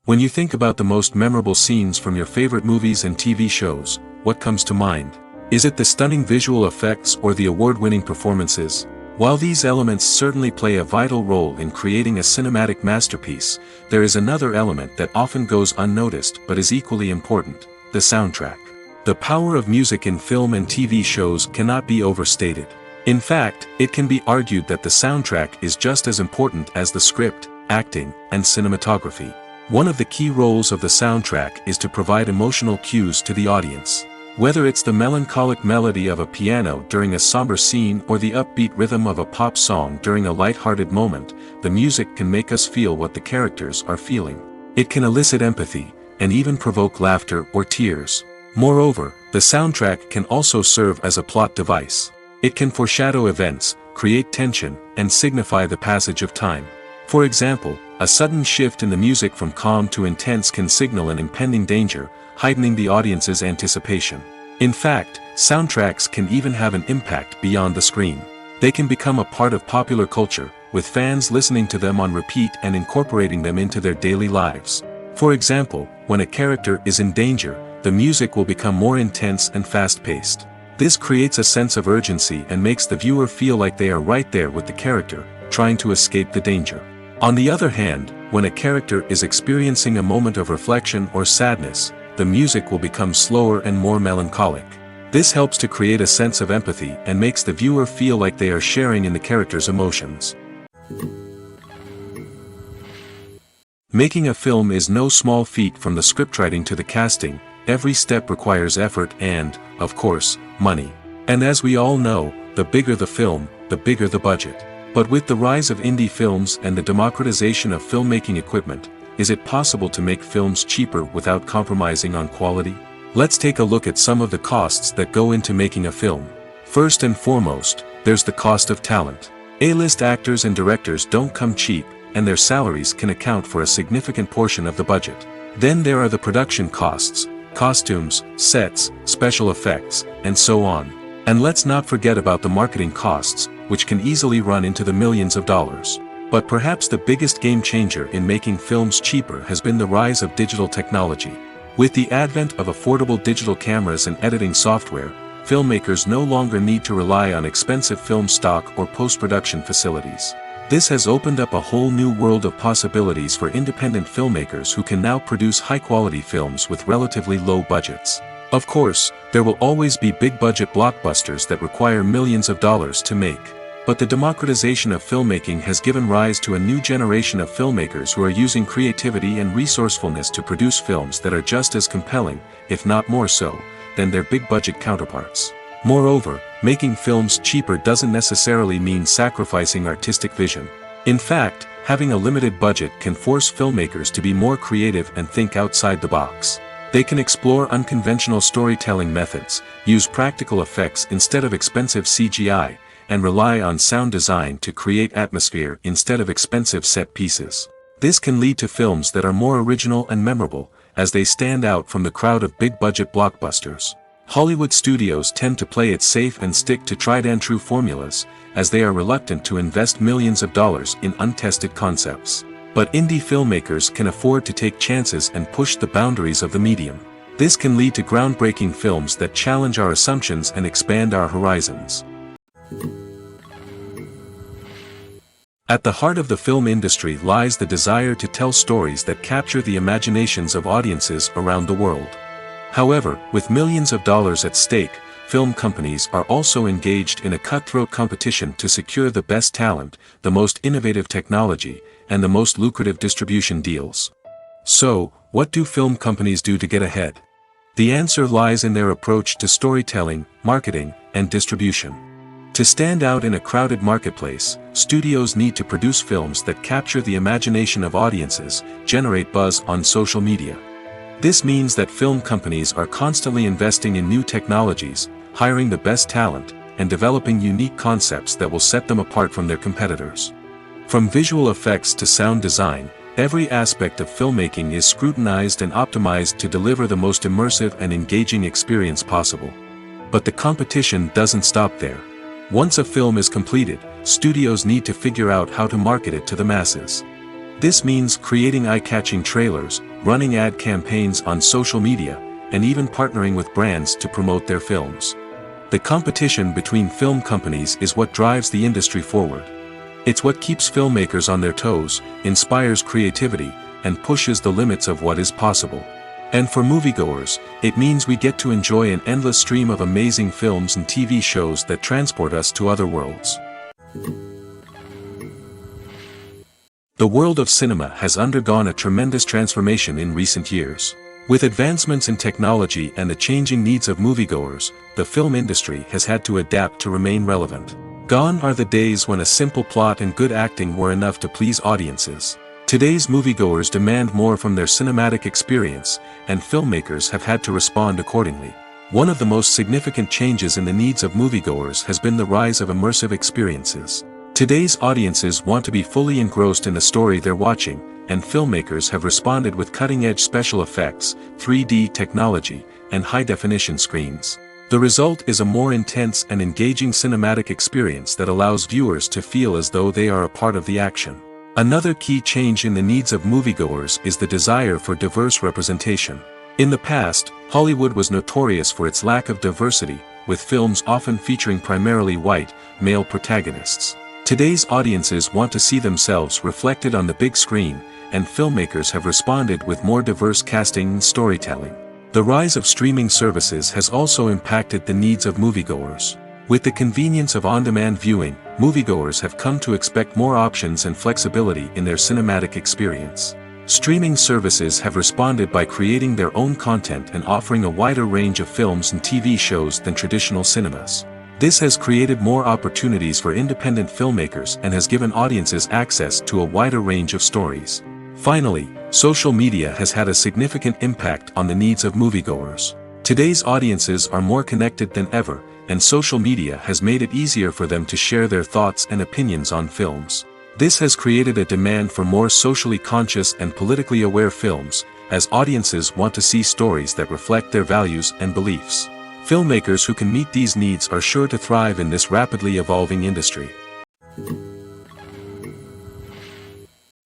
When you think about the most memorable scenes from your favorite movies and TV shows, what comes to mind? Is it the stunning visual effects or the award-winning performances? While these elements certainly play a vital role in creating a cinematic masterpiece, there is another element that often goes unnoticed but is equally important: the soundtrack. The power of music in film and TV shows cannot be overstated. In fact, it can be argued that the soundtrack is just as important as the script, acting, and cinematography. One of the key roles of the soundtrack is to provide emotional cues to the audience. Whether it's the melancholic melody of a piano during a somber scene or the upbeat rhythm of a pop song during a light-hearted moment, the music can make us feel what the characters are feeling. It can elicit empathy, and even provoke laughter or tears. Moreover, the soundtrack can also serve as a plot device. It can foreshadow events, create tension, and signify the passage of time. For example, a sudden shift in the music from calm to intense can signal an impending danger, heightening the audience's anticipation. In fact, soundtracks can even have an impact beyond the screen. They can become a part of popular culture, with fans listening to them on repeat and incorporating them into their daily lives. For example, when a character is in danger, the music will become more intense and fast-paced. This creates a sense of urgency and makes the viewer feel like they are right there with the character, trying to escape the danger. On the other hand, when a character is experiencing a moment of reflection or sadness, the music will become slower and more melancholic. This helps to create a sense of empathy and makes the viewer feel like they are sharing in the character's emotions. Making a film is no small feat. From the scriptwriting to the casting, every step requires effort and, of course, money. And as we all know, the bigger the film, the bigger the budget. But with the rise of indie films and the democratization of filmmaking equipment, is it possible to make films cheaper without compromising on quality? Let's take a look at some of the costs that go into making a film. First and foremost, there's the cost of talent. A-list actors and directors don't come cheap, and their salaries can account for a significant portion of the budget. Then there are the production costs, costumes, sets, special effects, and so on. And let's not forget about the marketing costs, which can easily run into the millions of dollars. But perhaps the biggest game changer in making films cheaper has been the rise of digital technology. With the advent of affordable digital cameras and editing software, filmmakers no longer need to rely on expensive film stock or post-production facilities. This has opened up a whole new world of possibilities for independent filmmakers who can now produce high-quality films with relatively low budgets. Of course, there will always be big-budget blockbusters that require millions of dollars to make. But the democratization of filmmaking has given rise to a new generation of filmmakers who are using creativity and resourcefulness to produce films that are just as compelling, if not more so, than their big-budget counterparts. Moreover, making films cheaper doesn't necessarily mean sacrificing artistic vision. In fact, having a limited budget can force filmmakers to be more creative and think outside the box. They can explore unconventional storytelling methods, use practical effects instead of expensive CGI, and rely on sound design to create atmosphere instead of expensive set pieces. This can lead to films that are more original and memorable, as they stand out from the crowd of big-budget blockbusters. Hollywood studios tend to play it safe and stick to tried-and-true formulas, as they are reluctant to invest millions of dollars in untested concepts. But indie filmmakers can afford to take chances and push the boundaries of the medium. This can lead to groundbreaking films that challenge our assumptions and expand our horizons. At the heart of the film industry lies the desire to tell stories that capture the imaginations of audiences around the world. However, with millions of dollars at stake, film companies are also engaged in a cutthroat competition to secure the best talent, the most innovative technology, and the most lucrative distribution deals. So, what do film companies do to get ahead? The answer lies in their approach to storytelling, marketing, and distribution. To stand out in a crowded marketplace, studios need to produce films that capture the imagination of audiences, generate buzz on social media. This means that film companies are constantly investing in new technologies, hiring the best talent, and developing unique concepts that will set them apart from their competitors. From visual effects to sound design, every aspect of filmmaking is scrutinized and optimized to deliver the most immersive and engaging experience possible. But the competition doesn't stop there. Once a film is completed, studios need to figure out how to market it to the masses. This means creating eye-catching trailers, running ad campaigns on social media, and even partnering with brands to promote their films. The competition between film companies is what drives the industry forward. It's what keeps filmmakers on their toes, inspires creativity, and pushes the limits of what is possible. And for moviegoers, it means we get to enjoy an endless stream of amazing films and TV shows that transport us to other worlds. The world of cinema has undergone a tremendous transformation in recent years. With advancements in technology and the changing needs of moviegoers, the film industry has had to adapt to remain relevant. Gone are the days when a simple plot and good acting were enough to please audiences. Today's moviegoers demand more from their cinematic experience, and filmmakers have had to respond accordingly. One of the most significant changes in the needs of moviegoers has been the rise of immersive experiences. Today's audiences want to be fully engrossed in the story they're watching, and filmmakers have responded with cutting-edge special effects, 3D technology, and high-definition screens. The result is a more intense and engaging cinematic experience that allows viewers to feel as though they are a part of the action. Another key change in the needs of moviegoers is the desire for diverse representation. In the past, Hollywood was notorious for its lack of diversity, with films often featuring primarily white, male protagonists. Today's audiences want to see themselves reflected on the big screen, and filmmakers have responded with more diverse casting and storytelling. The rise of streaming services has also impacted the needs of moviegoers. With the convenience of on-demand viewing, moviegoers have come to expect more options and flexibility in their cinematic experience. Streaming services have responded by creating their own content and offering a wider range of films and TV shows than traditional cinemas. This has created more opportunities for independent filmmakers and has given audiences access to a wider range of stories. Finally, social media has had a significant impact on the needs of moviegoers. Today's audiences are more connected than ever, and social media has made it easier for them to share their thoughts and opinions on films. This has created a demand for more socially conscious and politically aware films, as audiences want to see stories that reflect their values and beliefs. Filmmakers who can meet these needs are sure to thrive in this rapidly evolving industry.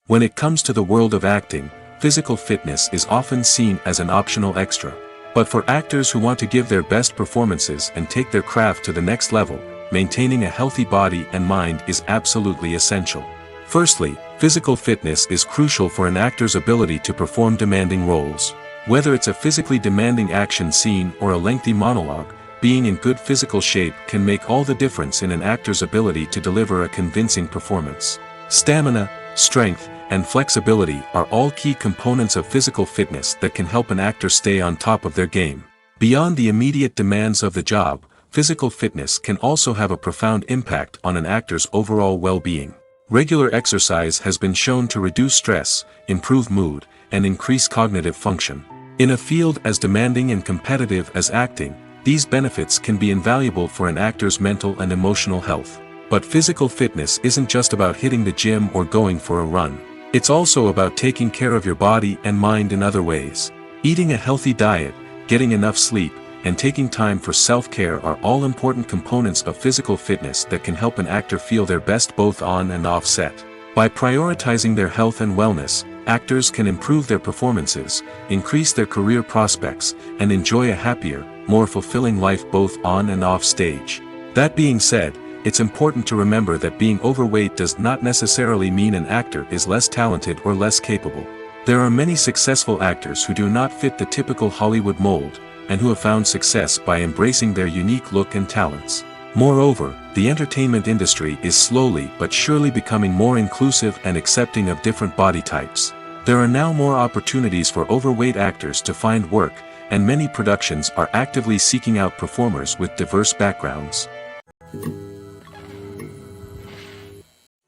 When it comes to the world of acting, physical fitness is often seen as an optional extra. But for actors who want to give their best performances and take their craft to the next level, maintaining a healthy body and mind is absolutely essential. Firstly, physical fitness is crucial for an actor's ability to perform demanding roles. Whether it's a physically demanding action scene or a lengthy monologue, being in good physical shape can make all the difference in an actor's ability to deliver a convincing performance. Stamina, strength, and flexibility are all key components of physical fitness that can help an actor stay on top of their game. Beyond the immediate demands of the job, physical fitness can also have a profound impact on an actor's overall well-being. Regular exercise has been shown to reduce stress, improve mood, and increase cognitive function. In a field as demanding and competitive as acting, these benefits can be invaluable for an actor's mental and emotional health. But physical fitness isn't just about hitting the gym or going for a run. It's also about taking care of your body and mind in other ways. Eating a healthy diet, getting enough sleep, and taking time for self-care are all important components of physical fitness that can help an actor feel their best both on and off set. By prioritizing their health and wellness, actors can improve their performances, increase their career prospects, and enjoy a happier, more fulfilling life both on and off stage. That being said, it's important to remember that being overweight does not necessarily mean an actor is less talented or less capable. There are many successful actors who do not fit the typical Hollywood mold, and who have found success by embracing their unique look and talents. Moreover, the entertainment industry is slowly but surely becoming more inclusive and accepting of different body types. There are now more opportunities for overweight actors to find work, and many productions are actively seeking out performers with diverse backgrounds.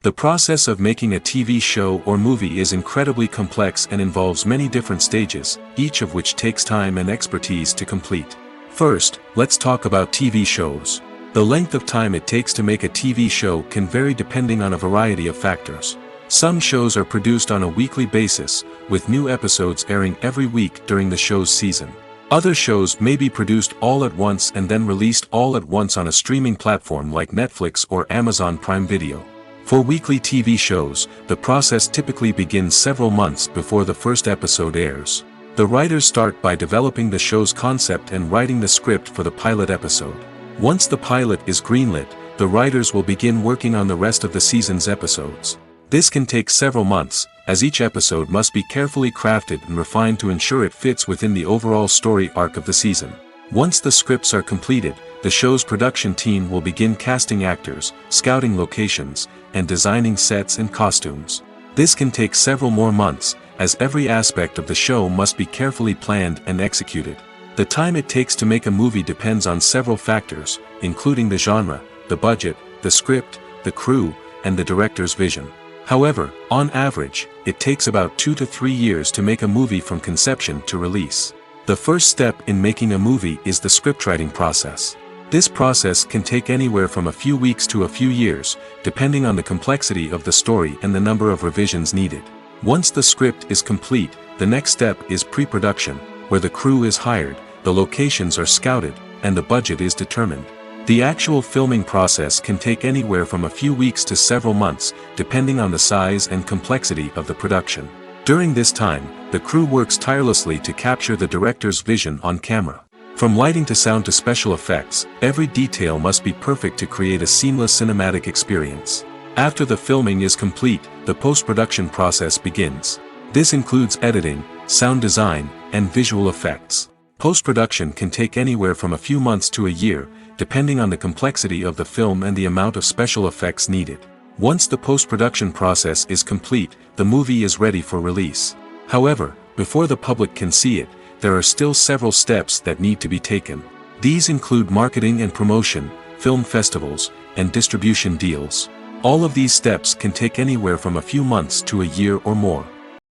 The process of making a TV show or movie is incredibly complex and involves many different stages, each of which takes time and expertise to complete. First, let's talk about TV shows. The length of time it takes to make a TV show can vary depending on a variety of factors. Some shows are produced on a weekly basis, with new episodes airing every week during the show's season. Other shows may be produced all at once and then released all at once on a streaming platform like Netflix or Amazon Prime Video. For weekly TV shows, the process typically begins several months before the first episode airs. The writers start by developing the show's concept and writing the script for the pilot episode. Once the pilot is greenlit, the writers will begin working on the rest of the season's episodes. This can take several months, as each episode must be carefully crafted and refined to ensure it fits within the overall story arc of the season. Once the scripts are completed, the show's production team will begin casting actors, scouting locations, and designing sets and costumes. This can take several more months, as every aspect of the show must be carefully planned and executed. The time it takes to make a movie depends on several factors, including the genre, the budget, the script, the crew, and the director's vision. However, on average, it takes about 2 to 3 years to make a movie from conception to release. The first step in making a movie is the scriptwriting process. This process can take anywhere from a few weeks to a few years, depending on the complexity of the story and the number of revisions needed. Once the script is complete, the next step is pre-production, where the crew is hired, the locations are scouted, and the budget is determined. The actual filming process can take anywhere from a few weeks to several months, depending on the size and complexity of the production. During this time, the crew works tirelessly to capture the director's vision on camera. From lighting to sound to special effects, every detail must be perfect to create a seamless cinematic experience. After the filming is complete, the post-production process begins. This includes editing, sound design, and visual effects. Post-production can take anywhere from a few months to a year, depending on the complexity of the film and the amount of special effects needed. Once the post-production process is complete, the movie is ready for release. However, before the public can see it, there are still several steps that need to be taken. These include marketing and promotion, film festivals, and distribution deals. All of these steps can take anywhere from a few months to a year or more.